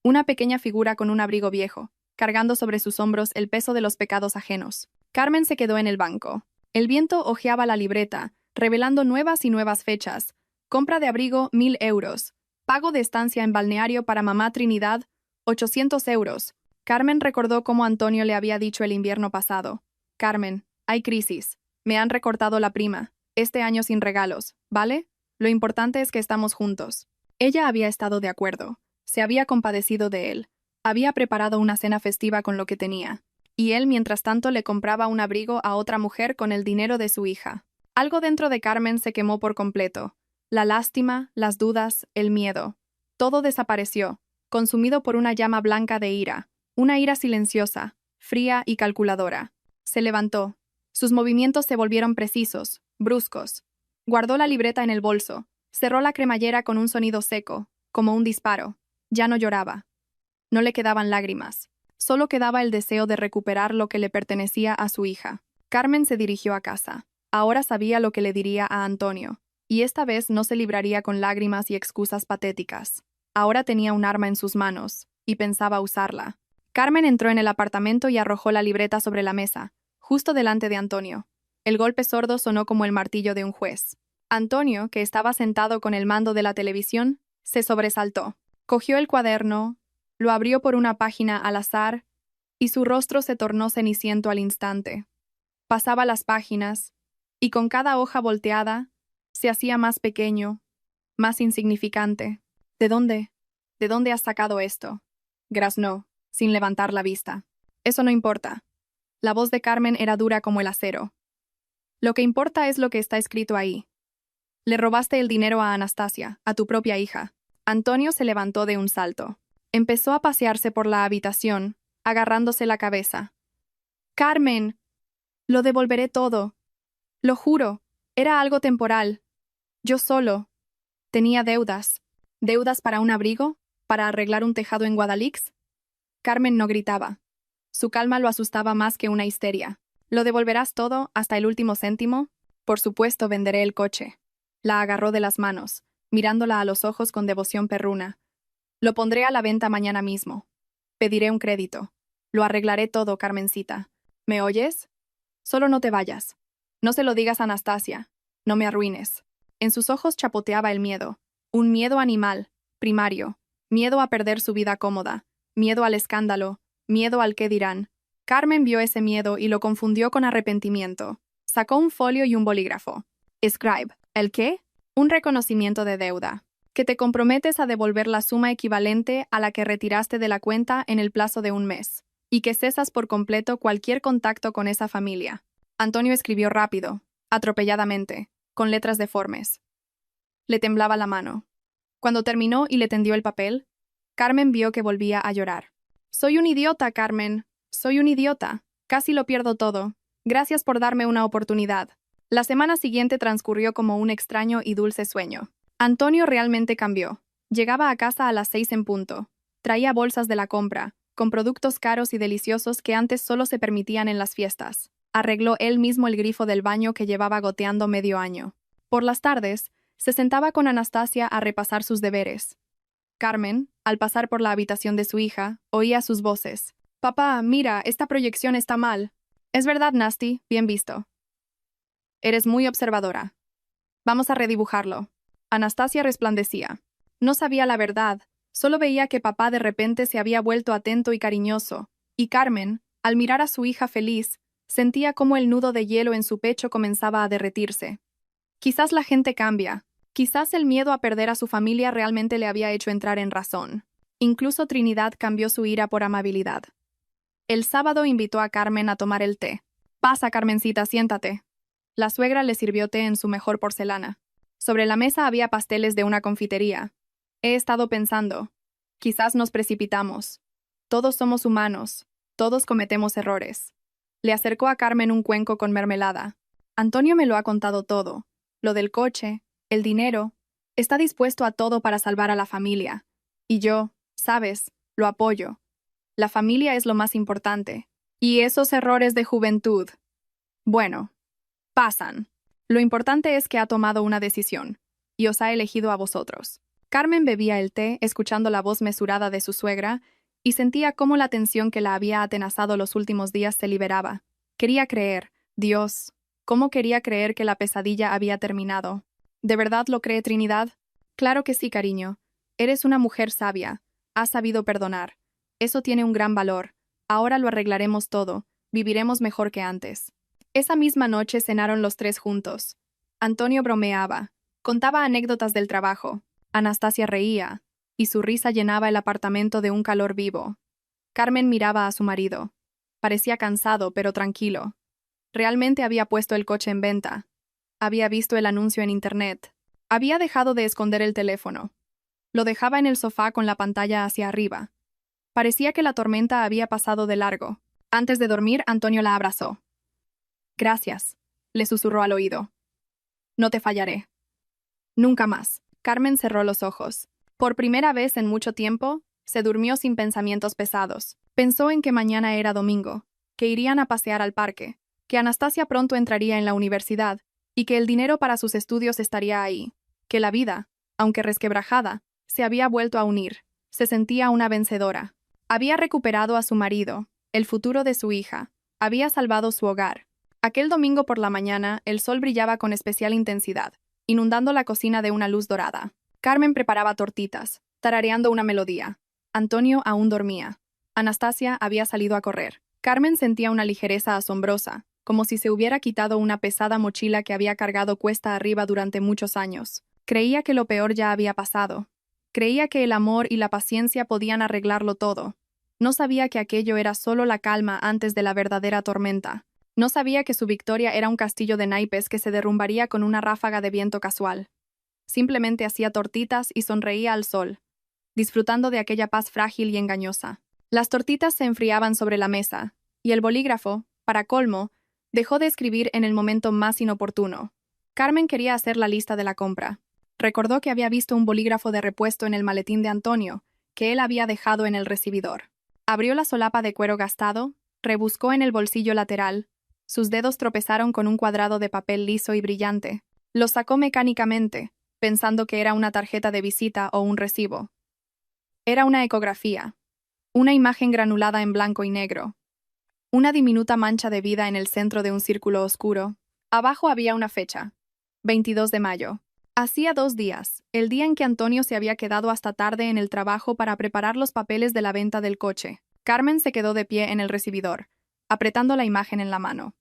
Una pequeña figura con un abrigo viejo, cargando sobre sus hombros el peso de los pecados ajenos. Carmen se quedó en el banco. El viento hojeaba la libreta, revelando nuevas y nuevas fechas. Compra de abrigo, 1.000 euros. Pago de estancia en balneario para mamá Trinidad, 800 euros. Carmen recordó cómo Antonio le había dicho el invierno pasado. Carmen, hay crisis. Me han recortado la prima. Este año sin regalos, ¿vale? Lo importante es que estamos juntos. Ella había estado de acuerdo. Se había compadecido de él. Había preparado una cena festiva con lo que tenía. Y él, mientras tanto, le compraba un abrigo a otra mujer con el dinero de su hija. Algo dentro de Carmen se quemó por completo. La lástima, las dudas, el miedo. Todo desapareció, consumido por una llama blanca de ira. Una ira silenciosa, fría y calculadora. Se levantó. Sus movimientos se volvieron precisos, bruscos. Guardó la libreta en el bolso. Cerró la cremallera con un sonido seco, como un disparo. Ya no lloraba. No le quedaban lágrimas. Solo quedaba el deseo de recuperar lo que le pertenecía a su hija. Carmen se dirigió a casa. Ahora sabía lo que le diría a Antonio, y esta vez no se libraría con lágrimas y excusas patéticas. Ahora tenía un arma en sus manos, y pensaba usarla. Carmen entró en el apartamento y arrojó la libreta sobre la mesa, justo delante de Antonio. El golpe sordo sonó como el martillo de un juez. Antonio, que estaba sentado con el mando de la televisión, se sobresaltó. Cogió el cuaderno, lo abrió por una página al azar, y su rostro se tornó ceniciento al instante. Pasaba las páginas, y con cada hoja volteada, se hacía más pequeño, más insignificante. ¿De dónde? ¿De dónde has sacado esto?, graznó, sin levantar la vista. Eso no importa. La voz de Carmen era dura como el acero. Lo que importa es lo que está escrito ahí. Le robaste el dinero a Anastasia, a tu propia hija. Antonio se levantó de un salto. Empezó a pasearse por la habitación, agarrándose la cabeza. ¡Carmen! Lo devolveré todo. Lo juro, era algo temporal. Yo solo. Tenía deudas. ¿Deudas para un abrigo? ¿Para arreglar un tejado en Guadalix? Carmen no gritaba. Su calma lo asustaba más que una histeria. ¿Lo devolverás todo, hasta el último céntimo? Por supuesto, venderé el coche. La agarró de las manos, mirándola a los ojos con devoción perruna. Lo pondré a la venta mañana mismo. Pediré un crédito. Lo arreglaré todo, Carmencita. ¿Me oyes? Solo no te vayas. No se lo digas a Anastasia. No me arruines. En sus ojos chapoteaba el miedo. Un miedo animal, primario. Miedo a perder su vida cómoda. Miedo al escándalo. Miedo al qué dirán. Carmen vio ese miedo y lo confundió con arrepentimiento. Sacó un folio y un bolígrafo. Scribe. ¿El qué? Un reconocimiento de deuda. Que te comprometes a devolver la suma equivalente a la que retiraste de la cuenta en el plazo de un mes. Y que cesas por completo cualquier contacto con esa familia. Antonio escribió rápido, atropelladamente, con letras deformes. Le temblaba la mano. Cuando terminó y le tendió el papel, Carmen vio que volvía a llorar. Soy un idiota, Carmen. Soy un idiota. Casi lo pierdo todo. Gracias por darme una oportunidad. La semana siguiente transcurrió como un extraño y dulce sueño. Antonio realmente cambió. Llegaba a casa a las 6 en punto. Traía bolsas de la compra, con productos caros y deliciosos que antes solo se permitían en las fiestas. Arregló él mismo el grifo del baño que llevaba goteando medio año. Por las tardes, se sentaba con Anastasia a repasar sus deberes. Carmen, al pasar por la habitación de su hija, oía sus voces. «Papá, mira, esta proyección está mal». «Es verdad, Nasty, bien visto». Eres muy observadora. Vamos a redibujarlo. Anastasia resplandecía. No sabía la verdad, solo veía que papá de repente se había vuelto atento y cariñoso, y Carmen, al mirar a su hija feliz, sentía cómo el nudo de hielo en su pecho comenzaba a derretirse. Quizás la gente cambia. Quizás el miedo a perder a su familia realmente le había hecho entrar en razón. Incluso Trinidad cambió su ira por amabilidad. El sábado invitó a Carmen a tomar el té. Pasa, Carmencita, siéntate. La suegra le sirvió té en su mejor porcelana. Sobre la mesa había pasteles de una confitería. He estado pensando. Quizás nos precipitamos. Todos somos humanos. Todos cometemos errores. Le acercó a Carmen un cuenco con mermelada. Antonio me lo ha contado todo. Lo del coche, el dinero. Está dispuesto a todo para salvar a la familia. Y yo, sabes, lo apoyo. La familia es lo más importante. Y esos errores de juventud. Bueno, pasan. Lo importante es que ha tomado una decisión. Y os ha elegido a vosotros. Carmen bebía el té, escuchando la voz mesurada de su suegra, y sentía cómo la tensión que la había atenazado los últimos días se liberaba. Quería creer. Dios, ¿cómo quería creer que la pesadilla había terminado? ¿De verdad lo cree Trinidad? Claro que sí, cariño. Eres una mujer sabia. Has sabido perdonar. Eso tiene un gran valor. Ahora lo arreglaremos todo. Viviremos mejor que antes. Esa misma noche cenaron los tres juntos. Antonio bromeaba. Contaba anécdotas del trabajo. Anastasia reía, y su risa llenaba el apartamento de un calor vivo. Carmen miraba a su marido. Parecía cansado, pero tranquilo. Realmente había puesto el coche en venta. Había visto el anuncio en internet. Había dejado de esconder el teléfono. Lo dejaba en el sofá con la pantalla hacia arriba. Parecía que la tormenta había pasado de largo. Antes de dormir, Antonio la abrazó. Gracias, le susurró al oído. No te fallaré. Nunca más. Carmen cerró los ojos. Por primera vez en mucho tiempo, se durmió sin pensamientos pesados. Pensó en que mañana era domingo, que irían a pasear al parque, que Anastasia pronto entraría en la universidad y que el dinero para sus estudios estaría ahí, que la vida, aunque resquebrajada, se había vuelto a unir. Se sentía una vencedora. Había recuperado a su marido, el futuro de su hija, había salvado su hogar. Aquel domingo por la mañana, el sol brillaba con especial intensidad, inundando la cocina de una luz dorada. Carmen preparaba tortitas, tarareando una melodía. Antonio aún dormía. Anastasia había salido a correr. Carmen sentía una ligereza asombrosa, como si se hubiera quitado una pesada mochila que había cargado cuesta arriba durante muchos años. Creía que lo peor ya había pasado. Creía que el amor y la paciencia podían arreglarlo todo. No sabía que aquello era solo la calma antes de la verdadera tormenta. No sabía que su victoria era un castillo de naipes que se derrumbaría con una ráfaga de viento casual. Simplemente hacía tortitas y sonreía al sol, disfrutando de aquella paz frágil y engañosa. Las tortitas se enfriaban sobre la mesa, y el bolígrafo, para colmo, dejó de escribir en el momento más inoportuno. Carmen quería hacer la lista de la compra. Recordó que había visto un bolígrafo de repuesto en el maletín de Antonio, que él había dejado en el recibidor. Abrió la solapa de cuero gastado, rebuscó en el bolsillo lateral. Sus dedos tropezaron con un cuadrado de papel liso y brillante. Lo sacó mecánicamente, pensando que era una tarjeta de visita o un recibo. Era una ecografía. Una imagen granulada en blanco y negro. Una diminuta mancha de vida en el centro de un círculo oscuro. Abajo había una fecha. 22 de mayo. Hacía 2 días, el día en que Antonio se había quedado hasta tarde en el trabajo para preparar los papeles de la venta del coche. Carmen se quedó de pie en el recibidor, apretando la imagen en la mano.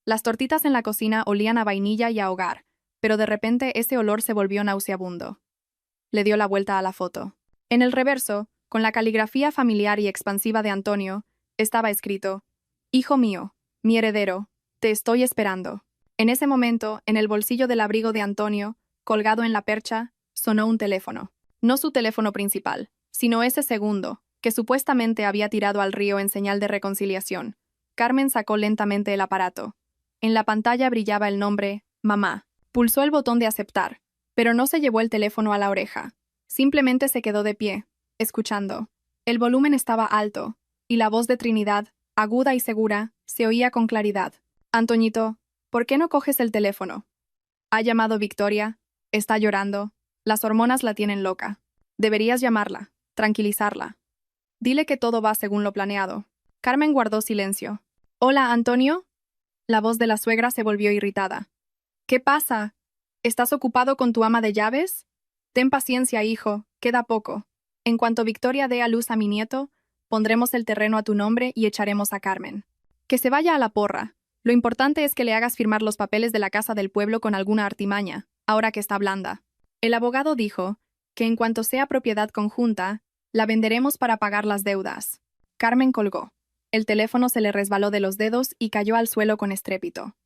Las tortitas en la cocina olían a vainilla y a hogar, pero de repente ese olor se volvió nauseabundo. Le dio la vuelta a la foto. En el reverso, con la caligrafía familiar y expansiva de Antonio, estaba escrito: «Hijo mío, mi heredero, te estoy esperando». En ese momento, en el bolsillo del abrigo de Antonio, colgado en la percha, sonó un teléfono. No su teléfono principal, sino ese segundo, que supuestamente había tirado al río en señal de reconciliación. Carmen sacó lentamente el aparato. En la pantalla brillaba el nombre «Mamá». Pulsó el botón de aceptar, pero no se llevó el teléfono a la oreja. Simplemente se quedó de pie, escuchando. El volumen estaba alto, y la voz de Trinidad, aguda y segura, se oía con claridad. «Antoñito, ¿por qué no coges el teléfono? Ha llamado Victoria, está llorando, las hormonas la tienen loca. Deberías llamarla, tranquilizarla. Dile que todo va según lo planeado». Carmen guardó silencio. «Hola, Antonio». La voz de la suegra se volvió irritada. ¿Qué pasa? ¿Estás ocupado con tu ama de llaves? Ten paciencia, hijo, queda poco. En cuanto Victoria dé a luz a mi nieto, pondremos el terreno a tu nombre y echaremos a Carmen. Que se vaya a la porra. Lo importante es que le hagas firmar los papeles de la casa del pueblo con alguna artimaña, ahora que está blanda. El abogado dijo que en cuanto sea propiedad conjunta, la venderemos para pagar las deudas. Carmen colgó. El teléfono se le resbaló de los dedos y cayó al suelo con estrépito.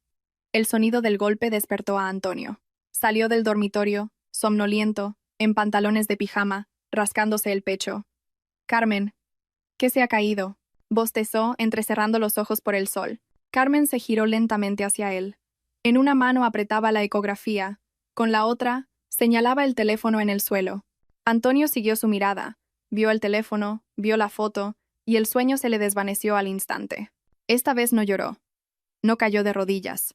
El sonido del golpe despertó a Antonio. Salió del dormitorio, somnoliento, en pantalones de pijama, rascándose el pecho. Carmen, ¿qué se ha caído? Bostezó, entrecerrando los ojos por el sol. Carmen se giró lentamente hacia él. En una mano apretaba la ecografía, con la otra señalaba el teléfono en el suelo. Antonio siguió su mirada, vio el teléfono, vio la foto, y el sueño se le desvaneció al instante. Esta vez no lloró. No cayó de rodillas.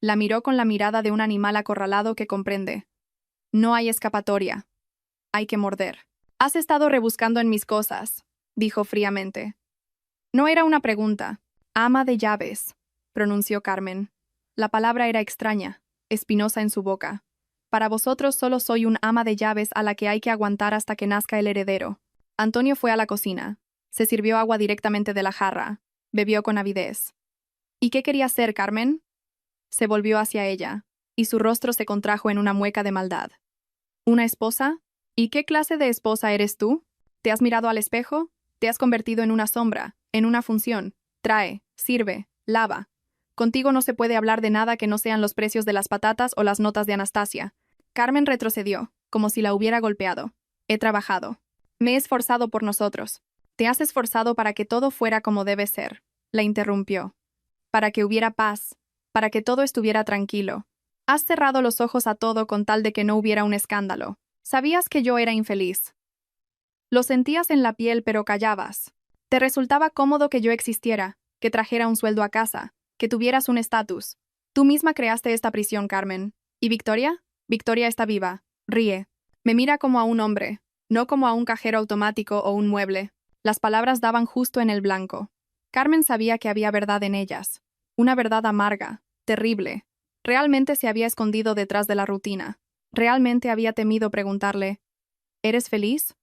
La miró con la mirada de un animal acorralado que comprende. No hay escapatoria. Hay que morder. Has estado rebuscando en mis cosas, dijo fríamente. No era una pregunta. Ama de llaves, pronunció Carmen. La palabra era extraña, espinosa en su boca. Para vosotros solo soy un ama de llaves a la que hay que aguantar hasta que nazca el heredero. Antonio fue a la cocina. Se sirvió agua directamente de la jarra. Bebió con avidez. ¿Y qué quería ser, Carmen? Se volvió hacia ella, y su rostro se contrajo en una mueca de maldad. ¿Una esposa? ¿Y qué clase de esposa eres tú? ¿Te has mirado al espejo? ¿Te has convertido en una sombra, en una función? Trae, sirve, lava. Contigo no se puede hablar de nada que no sean los precios de las patatas o las notas de Anastasia. Carmen retrocedió, como si la hubiera golpeado. He trabajado. Me he esforzado por nosotros. Te has esforzado para que todo fuera como debe ser. La interrumpió. Para que hubiera paz, para que todo estuviera tranquilo. Has cerrado los ojos a todo con tal de que no hubiera un escándalo. Sabías que yo era infeliz. Lo sentías en la piel, pero callabas. Te resultaba cómodo que yo existiera, que trajera un sueldo a casa, que tuvieras un estatus. Tú misma creaste esta prisión, Carmen. ¿Y Victoria? Victoria está viva. Ríe. Me mira como a un hombre, no como a un cajero automático o un mueble. Las palabras daban justo en el blanco. Carmen sabía que había verdad en ellas. Una verdad amarga, terrible. Realmente se había escondido detrás de la rutina. Realmente había temido preguntarle, ¿eres feliz?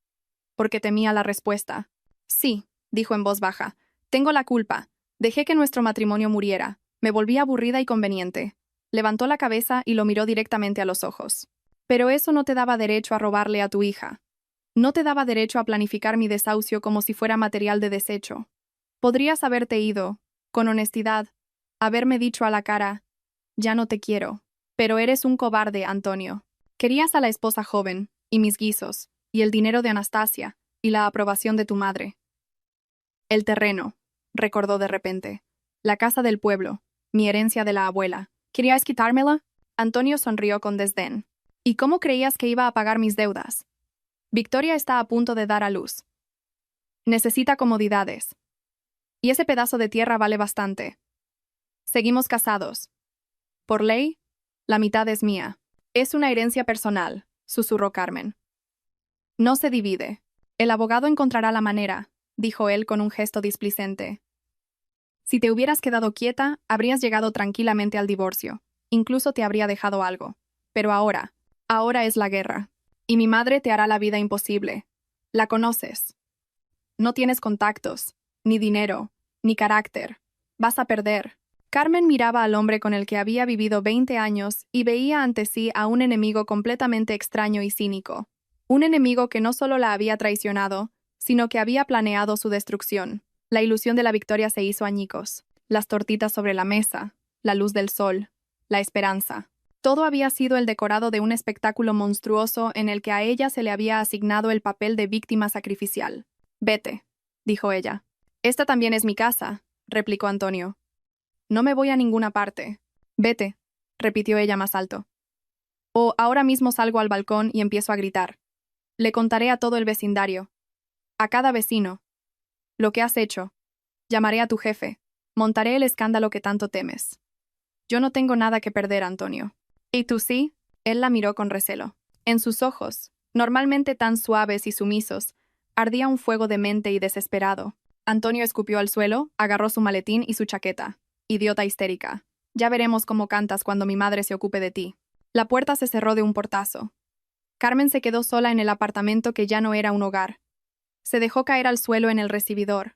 Porque temía la respuesta. Sí, dijo en voz baja. Tengo la culpa. Dejé que nuestro matrimonio muriera. Me volví aburrida y conveniente. Levantó la cabeza y lo miró directamente a los ojos. Pero eso no te daba derecho a robarle a tu hija. No te daba derecho a planificar mi desahucio como si fuera material de desecho. Podrías haberte ido, con honestidad, haberme dicho a la cara, ya no te quiero. Pero eres un cobarde, Antonio. Querías a la esposa joven, y mis guisos, y el dinero de Anastasia, y la aprobación de tu madre. El terreno, recordó de repente. La casa del pueblo, mi herencia de la abuela. ¿Querías quitármela? Antonio sonrió con desdén. ¿Y cómo creías que iba a pagar mis deudas? Victoria está a punto de dar a luz. Necesita comodidades. Y ese pedazo de tierra vale bastante. Seguimos casados. Por ley, la mitad es mía. Es una herencia personal, susurró Carmen. No se divide. El abogado encontrará la manera, dijo él con un gesto displicente. Si te hubieras quedado quieta, habrías llegado tranquilamente al divorcio. Incluso te habría dejado algo. Pero ahora es la guerra. Y mi madre te hará la vida imposible. La conoces. No tienes contactos, ni dinero, ni carácter. Vas a perder. Carmen miraba al hombre con el que había vivido 20 años y veía ante sí a un enemigo completamente extraño y cínico. Un enemigo que no solo la había traicionado, sino que había planeado su destrucción. La ilusión de la victoria se hizo añicos. Las tortitas sobre la mesa, la luz del sol, la esperanza. Todo había sido el decorado de un espectáculo monstruoso en el que a ella se le había asignado el papel de víctima sacrificial. Vete, dijo ella. Esta también es mi casa, replicó Antonio. No me voy a ninguna parte. Vete, repitió ella más alto. O ahora mismo salgo al balcón y empiezo a gritar. Le contaré a todo el vecindario. A cada vecino. Lo que has hecho. Llamaré a tu jefe. Montaré el escándalo que tanto temes. Yo no tengo nada que perder, Antonio. ¿Y tú sí? Él la miró con recelo. En sus ojos, normalmente tan suaves y sumisos, ardía un fuego demente y desesperado. Antonio escupió al suelo, agarró su maletín y su chaqueta. Idiota histérica. Ya veremos cómo cantas cuando mi madre se ocupe de ti. La puerta se cerró de un portazo. Carmen se quedó sola en el apartamento que ya no era un hogar. Se dejó caer al suelo en el recibidor,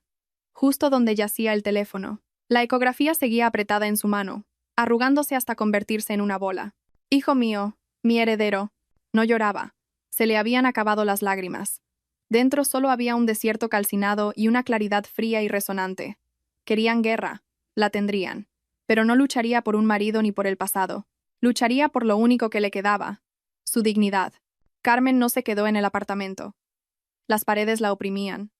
justo donde yacía el teléfono. La ecografía seguía apretada en su mano, arrugándose hasta convertirse en una bola. Hijo mío, mi heredero. No lloraba. Se le habían acabado las lágrimas. Dentro solo había un desierto calcinado y una claridad fría y resonante. Querían guerra. La tendrían. Pero no lucharía por un marido ni por el pasado. Lucharía por lo único que le quedaba: su dignidad. Carmen no se quedó en el apartamento. Las paredes la oprimían.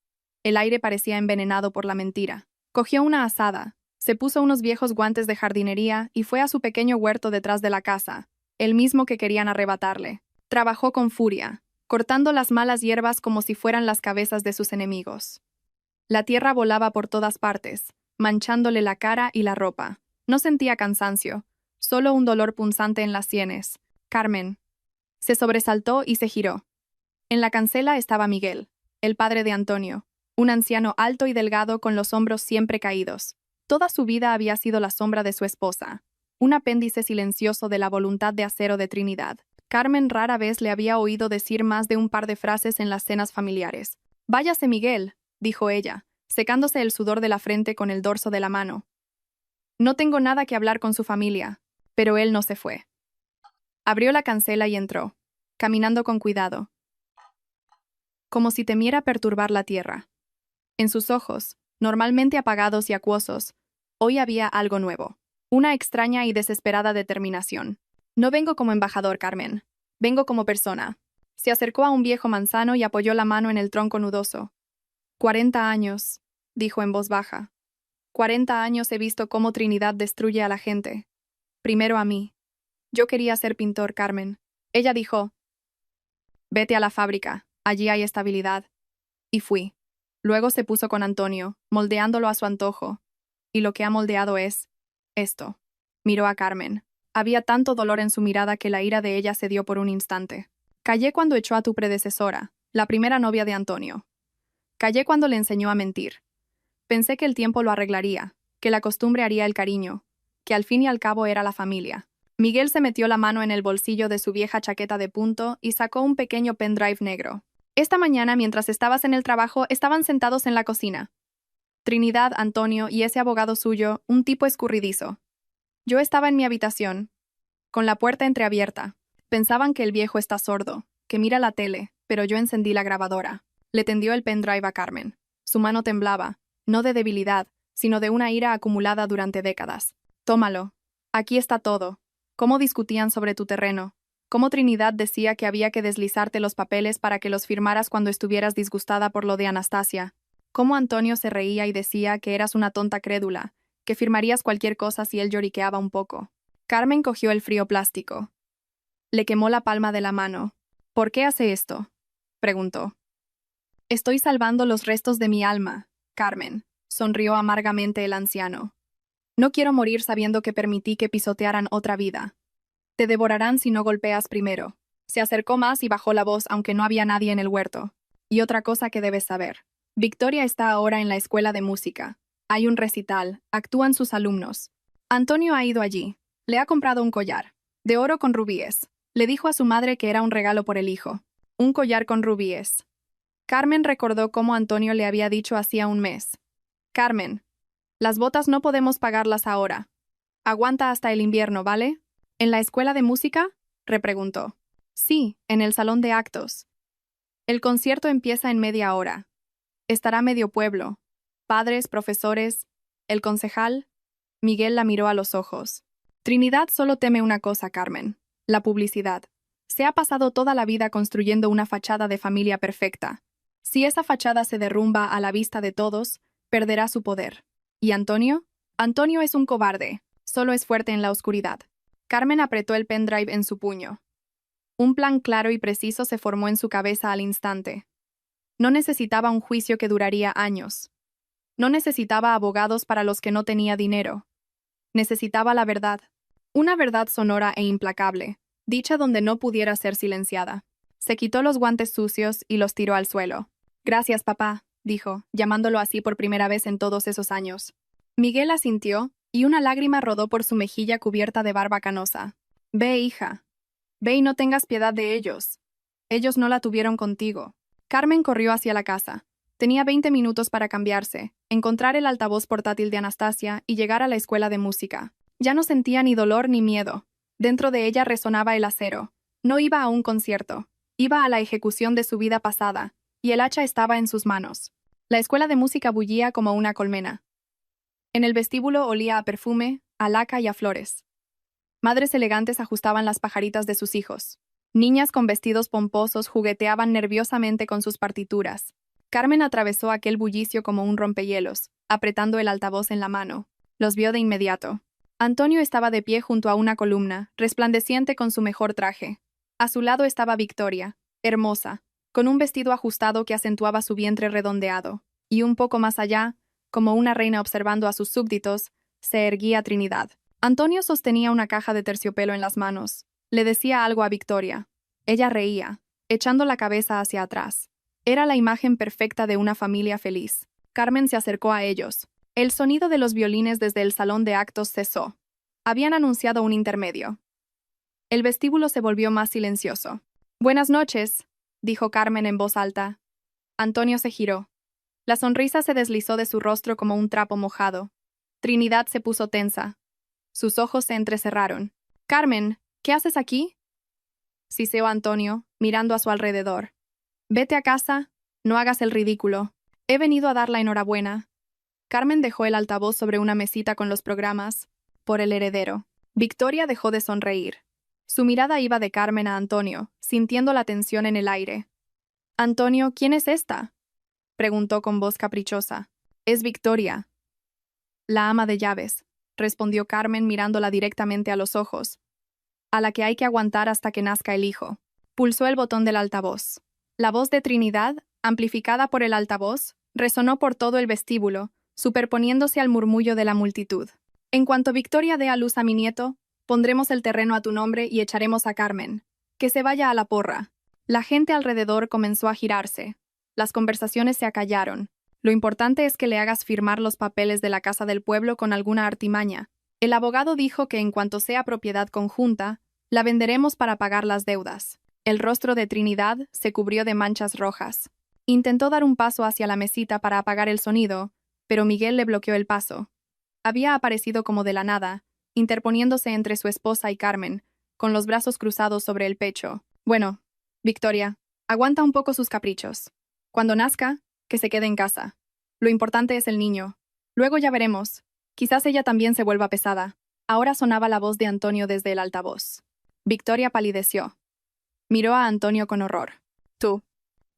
El aire parecía envenenado por la mentira. Cogió una azada, se puso unos viejos guantes de jardinería y fue a su pequeño huerto detrás de la casa, el mismo que querían arrebatarle. Trabajó con furia, cortando las malas hierbas como si fueran las cabezas de sus enemigos. La tierra volaba por todas partes, manchándole la cara y la ropa. No sentía cansancio, solo un dolor punzante en las sienes. Carmen. Se sobresaltó y se giró. En la cancela estaba Miguel, el padre de Antonio, un anciano alto y delgado con los hombros siempre caídos. Toda su vida había sido la sombra de su esposa, un apéndice silencioso de la voluntad de acero de Trinidad. Carmen rara vez le había oído decir más de un par de frases en las cenas familiares. «Váyase, Miguel», dijo ella, secándose el sudor de la frente con el dorso de la mano. «No tengo nada que hablar con su familia», pero él no se fue. Abrió la cancela y entró, caminando con cuidado, como si temiera perturbar la tierra. En sus ojos, normalmente apagados y acuosos, hoy había algo nuevo, una extraña y desesperada determinación. «No vengo como embajador, Carmen. Vengo como persona». Se acercó a un viejo manzano y apoyó la mano en el tronco nudoso. 40 años, dijo en voz baja. 40 años he visto cómo Trinidad destruye a la gente. Primero a mí. Yo quería ser pintor, Carmen. Ella dijo: «Vete a la fábrica, allí hay estabilidad». Y fui. Luego se puso con Antonio, moldeándolo a su antojo. Y lo que ha moldeado es esto. Miró a Carmen. Había tanto dolor en su mirada que la ira de ella cedió por un instante. «Callé cuando echó a tu predecesora, la primera novia de Antonio. Callé cuando le enseñó a mentir. Pensé que el tiempo lo arreglaría, que la costumbre haría el cariño, que al fin y al cabo era la familia». Miguel se metió la mano en el bolsillo de su vieja chaqueta de punto y sacó un pequeño pendrive negro. «Esta mañana, mientras estabas en el trabajo, estaban sentados en la cocina. Trinidad, Antonio y ese abogado suyo, un tipo escurridizo. Yo estaba en mi habitación, con la puerta entreabierta. Pensaban que el viejo está sordo, que mira la tele, pero yo encendí la grabadora». Le tendió el pendrive a Carmen. Su mano temblaba, no de debilidad, sino de una ira acumulada durante décadas. «Tómalo. Aquí está todo. Cómo discutían sobre tu terreno. Cómo Trinidad decía que había que deslizarte los papeles para que los firmaras cuando estuvieras disgustada por lo de Anastasia. Cómo Antonio se reía y decía que eras una tonta crédula, que firmarías cualquier cosa si él lloriqueaba un poco». Carmen cogió el frío plástico. Le quemó la palma de la mano. «¿Por qué hace esto?», preguntó. «Estoy salvando los restos de mi alma, Carmen», sonrió amargamente el anciano. «No quiero morir sabiendo que permití que pisotearan otra vida. Te devorarán si no golpeas primero». Se acercó más y bajó la voz aunque no había nadie en el huerto. «Y otra cosa que debes saber. Victoria está ahora en la escuela de música. Hay un recital, actúan sus alumnos. Antonio ha ido allí. Le ha comprado un collar, de oro con rubíes. Le dijo a su madre que era un regalo por el hijo. Un collar con rubíes». Carmen recordó cómo Antonio le había dicho hacía un mes. «Carmen, las botas no podemos pagarlas ahora. Aguanta hasta el invierno, ¿vale?» «¿En la escuela de música?», repreguntó. «Sí, en el salón de actos. El concierto empieza en media hora. Estará medio pueblo. Padres, profesores, el concejal». Miguel la miró a los ojos. «Trinidad solo teme una cosa, Carmen: la publicidad. Se ha pasado toda la vida construyendo una fachada de familia perfecta. Si esa fachada se derrumba a la vista de todos, perderá su poder. ¿Y Antonio? Antonio es un cobarde, solo es fuerte en la oscuridad». Carmen apretó el pendrive en su puño. Un plan claro y preciso se formó en su cabeza al instante. No necesitaba un juicio que duraría años. No necesitaba abogados para los que no tenía dinero. Necesitaba la verdad. Una verdad sonora e implacable, dicha donde no pudiera ser silenciada. Se quitó los guantes sucios y los tiró al suelo. «Gracias, papá», dijo, llamándolo así por primera vez en todos esos años. Miguel asintió, y una lágrima rodó por su mejilla cubierta de barba canosa. Ve, hija. Ve y no tengas piedad de ellos. Ellos no la tuvieron contigo. Carmen corrió hacia la casa. Tenía 20 minutos para cambiarse, encontrar el altavoz portátil de Anastasia y llegar a la escuela de música. Ya no sentía ni dolor ni miedo. Dentro de ella resonaba el acero. No iba a un concierto. Iba a la ejecución de su vida pasada, y el hacha estaba en sus manos. La escuela de música bullía como una colmena. En el vestíbulo olía a perfume, a laca y a flores. Madres elegantes ajustaban las pajaritas de sus hijos. Niñas con vestidos pomposos jugueteaban nerviosamente con sus partituras. Carmen atravesó aquel bullicio como un rompehielos, apretando el altavoz en la mano. Los vio de inmediato. Antonio estaba de pie junto a una columna, resplandeciente con su mejor traje. A su lado estaba Victoria, hermosa, con un vestido ajustado que acentuaba su vientre redondeado. Y un poco más allá, como una reina observando a sus súbditos, se erguía Trinidad. Antonio sostenía una caja de terciopelo en las manos. Le decía algo a Victoria. Ella reía, echando la cabeza hacia atrás. Era la imagen perfecta de una familia feliz. Carmen se acercó a ellos. El sonido de los violines desde el salón de actos cesó. Habían anunciado un intermedio. El vestíbulo se volvió más silencioso. «Buenas noches», dijo Carmen en voz alta. Antonio se giró. La sonrisa se deslizó de su rostro como un trapo mojado. Trinidad se puso tensa. Sus ojos se entrecerraron. «Carmen, ¿qué haces aquí?», siseó Antonio, mirando a su alrededor. «Vete a casa, no hagas el ridículo. He venido a dar la enhorabuena». Carmen dejó el altavoz sobre una mesita con los programas. Por el heredero. Victoria dejó de sonreír. Su mirada iba de Carmen a Antonio, sintiendo la tensión en el aire. «Antonio, ¿quién es esta?», preguntó con voz caprichosa. «Es Victoria, la ama de llaves», respondió Carmen mirándola directamente a los ojos. «A la que hay que aguantar hasta que nazca el hijo». Pulsó el botón del altavoz. La voz de Trinidad, amplificada por el altavoz, resonó por todo el vestíbulo, superponiéndose al murmullo de la multitud. «En cuanto Victoria dé a luz a mi nieto, pondremos el terreno a tu nombre y echaremos a Carmen. Que se vaya a la porra». La gente alrededor comenzó a girarse. Las conversaciones se acallaron. Lo importante es que le hagas firmar los papeles de la casa del pueblo con alguna artimaña. El abogado dijo que en cuanto sea propiedad conjunta, la venderemos para pagar las deudas. El rostro de Trinidad se cubrió de manchas rojas. Intentó dar un paso hacia la mesita para apagar el sonido, pero Miguel le bloqueó el paso. Había aparecido como de la nada, interponiéndose entre su esposa y Carmen, con los brazos cruzados sobre el pecho. «Bueno, Victoria, aguanta un poco sus caprichos. Cuando nazca, que se quede en casa. Lo importante es el niño. Luego ya veremos. Quizás ella también se vuelva pesada». Ahora sonaba la voz de Antonio desde el altavoz. Victoria palideció. Miró a Antonio con horror. «Tú.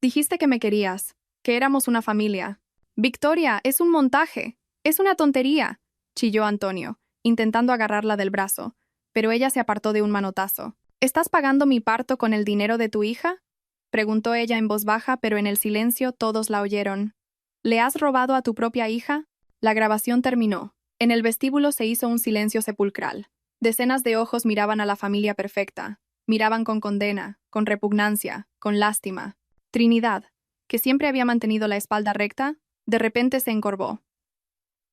Dijiste que me querías, que éramos una familia». «Victoria, es un montaje. Es una tontería», chilló Antonio, intentando agarrarla del brazo, pero ella se apartó de un manotazo. «¿Estás pagando mi parto con el dinero de tu hija?», preguntó ella en voz baja, pero en el silencio todos la oyeron. «¿Le has robado a tu propia hija?». La grabación terminó. En el vestíbulo se hizo un silencio sepulcral. Decenas de ojos miraban a la familia perfecta. Miraban con condena, con repugnancia, con lástima. Trinidad, que siempre había mantenido la espalda recta, de repente se encorvó.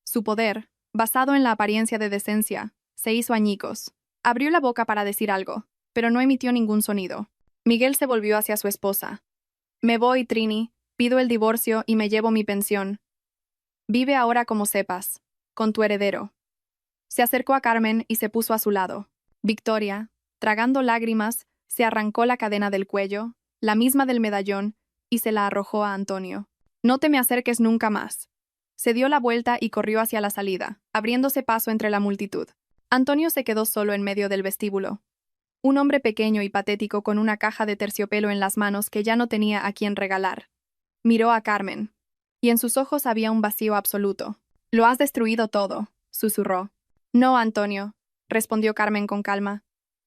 Su poder, basado en la apariencia de decencia, se hizo añicos. Abrió la boca para decir algo, pero no emitió ningún sonido. Miguel se volvió hacia su esposa. «Me voy, Trini, pido el divorcio y me llevo mi pensión. Vive ahora como sepas, con tu heredero». Se acercó a Carmen y se puso a su lado. Victoria, tragando lágrimas, se arrancó la cadena del cuello, la misma del medallón, y se la arrojó a Antonio. «No te me acerques nunca más». Se dio la vuelta y corrió hacia la salida, abriéndose paso entre la multitud. Antonio se quedó solo en medio del vestíbulo. Un hombre pequeño y patético con una caja de terciopelo en las manos que ya no tenía a quien regalar. Miró a Carmen, y en sus ojos había un vacío absoluto. «Lo has destruido todo», susurró. «No, Antonio», respondió Carmen con calma.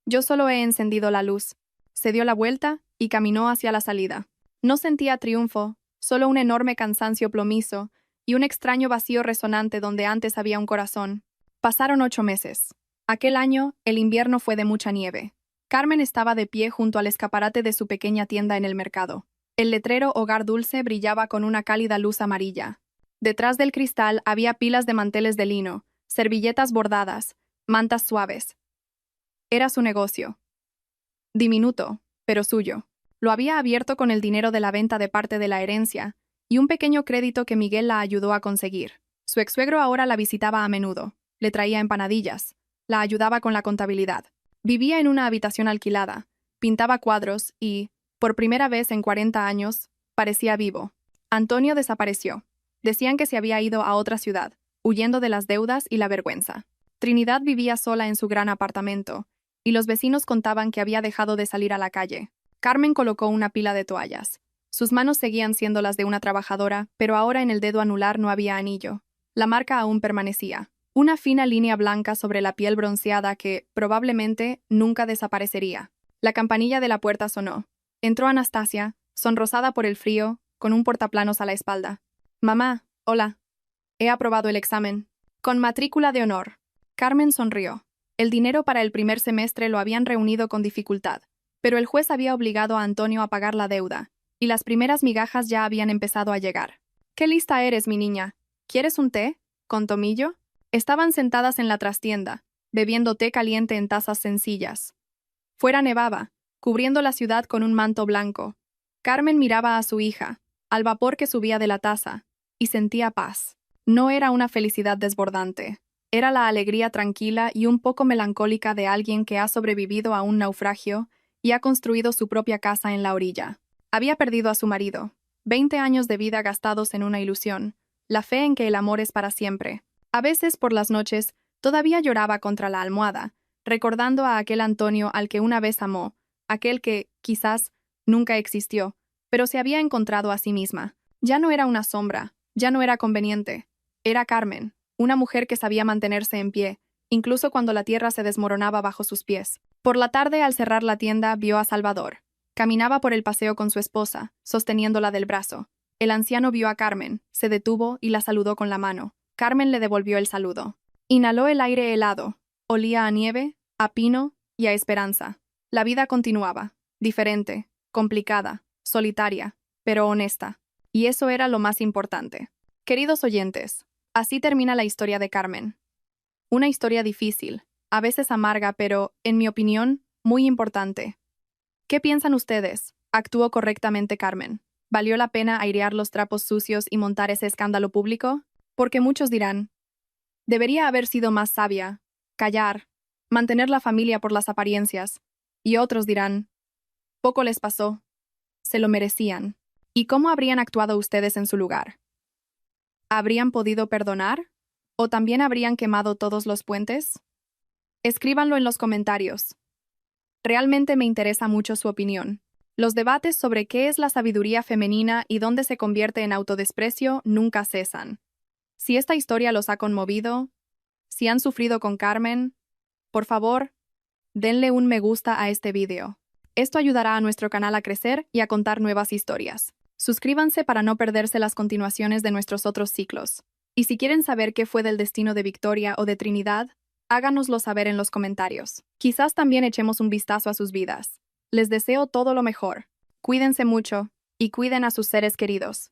«Yo solo he encendido la luz». Se dio la vuelta y caminó hacia la salida. No sentía triunfo, solo un enorme cansancio plomizo y un extraño vacío resonante donde antes había un corazón. Pasaron 8 meses. Aquel año, el invierno fue de mucha nieve. Carmen estaba de pie junto al escaparate de su pequeña tienda en el mercado. El letrero Hogar Dulce brillaba con una cálida luz amarilla. Detrás del cristal había pilas de manteles de lino, servilletas bordadas, mantas suaves. Era su negocio. Diminuto, pero suyo. Lo había abierto con el dinero de la venta de parte de la herencia y un pequeño crédito que Miguel la ayudó a conseguir. Su ex-suegro ahora la visitaba a menudo, le traía empanadillas, la ayudaba con la contabilidad. Vivía en una habitación alquilada, pintaba cuadros y, por primera vez en 40 años, parecía vivo. Antonio desapareció. Decían que se había ido a otra ciudad, huyendo de las deudas y la vergüenza. Trinidad vivía sola en su gran apartamento, y los vecinos contaban que había dejado de salir a la calle. Carmen colocó una pila de toallas. Sus manos seguían siendo las de una trabajadora, pero ahora en el dedo anular no había anillo. La marca aún permanecía. Una fina línea blanca sobre la piel bronceada que, probablemente, nunca desaparecería. La campanilla de la puerta sonó. Entró Anastasia, sonrosada por el frío, con un portaplanos a la espalda. «Mamá, hola. He aprobado el examen. Con matrícula de honor». Carmen sonrió. El dinero para el primer semestre lo habían reunido con dificultad, pero el juez había obligado a Antonio a pagar la deuda, y las primeras migajas ya habían empezado a llegar. «¿Qué lista eres, mi niña? ¿Quieres un té? ¿Con tomillo?» Estaban sentadas en la trastienda, bebiendo té caliente en tazas sencillas. Fuera nevaba, cubriendo la ciudad con un manto blanco. Carmen miraba a su hija, al vapor que subía de la taza, y sentía paz. No era una felicidad desbordante. Era la alegría tranquila y un poco melancólica de alguien que ha sobrevivido a un naufragio y ha construido su propia casa en la orilla. Había perdido a su marido, 20 años de vida gastados en una ilusión, la fe en que el amor es para siempre. A veces, por las noches, todavía lloraba contra la almohada, recordando a aquel Antonio al que una vez amó, aquel que, quizás, nunca existió, pero se había encontrado a sí misma. Ya no era una sombra, ya no era conveniente. Era Carmen, una mujer que sabía mantenerse en pie, incluso cuando la tierra se desmoronaba bajo sus pies. Por la tarde, al cerrar la tienda, vio a Salvador. Caminaba por el paseo con su esposa, sosteniéndola del brazo. El anciano vio a Carmen, se detuvo y la saludó con la mano. Carmen le devolvió el saludo. Inhaló el aire helado. Olía a nieve, a pino y a esperanza. La vida continuaba, diferente, complicada, solitaria, pero honesta. Y eso era lo más importante. Queridos oyentes, así termina la historia de Carmen. Una historia difícil, a veces amarga, pero, en mi opinión, muy importante. ¿Qué piensan ustedes? ¿Actuó correctamente Carmen? ¿Valió la pena airear los trapos sucios y montar ese escándalo público? Porque muchos dirán, debería haber sido más sabia, callar, mantener la familia por las apariencias. Y otros dirán, poco les pasó, se lo merecían. ¿Y cómo habrían actuado ustedes en su lugar? ¿Habrían podido perdonar? ¿O también habrían quemado todos los puentes? Escríbanlo en los comentarios. Realmente me interesa mucho su opinión. Los debates sobre qué es la sabiduría femenina y dónde se convierte en autodesprecio nunca cesan. Si esta historia los ha conmovido, si han sufrido con Carmen, por favor, denle un me gusta a este video. Esto ayudará a nuestro canal a crecer y a contar nuevas historias. Suscríbanse para no perderse las continuaciones de nuestros otros ciclos. Y si quieren saber qué fue del destino de Victoria o de Trinidad, háganoslo saber en los comentarios. Quizás también echemos un vistazo a sus vidas. Les deseo todo lo mejor. Cuídense mucho y cuiden a sus seres queridos.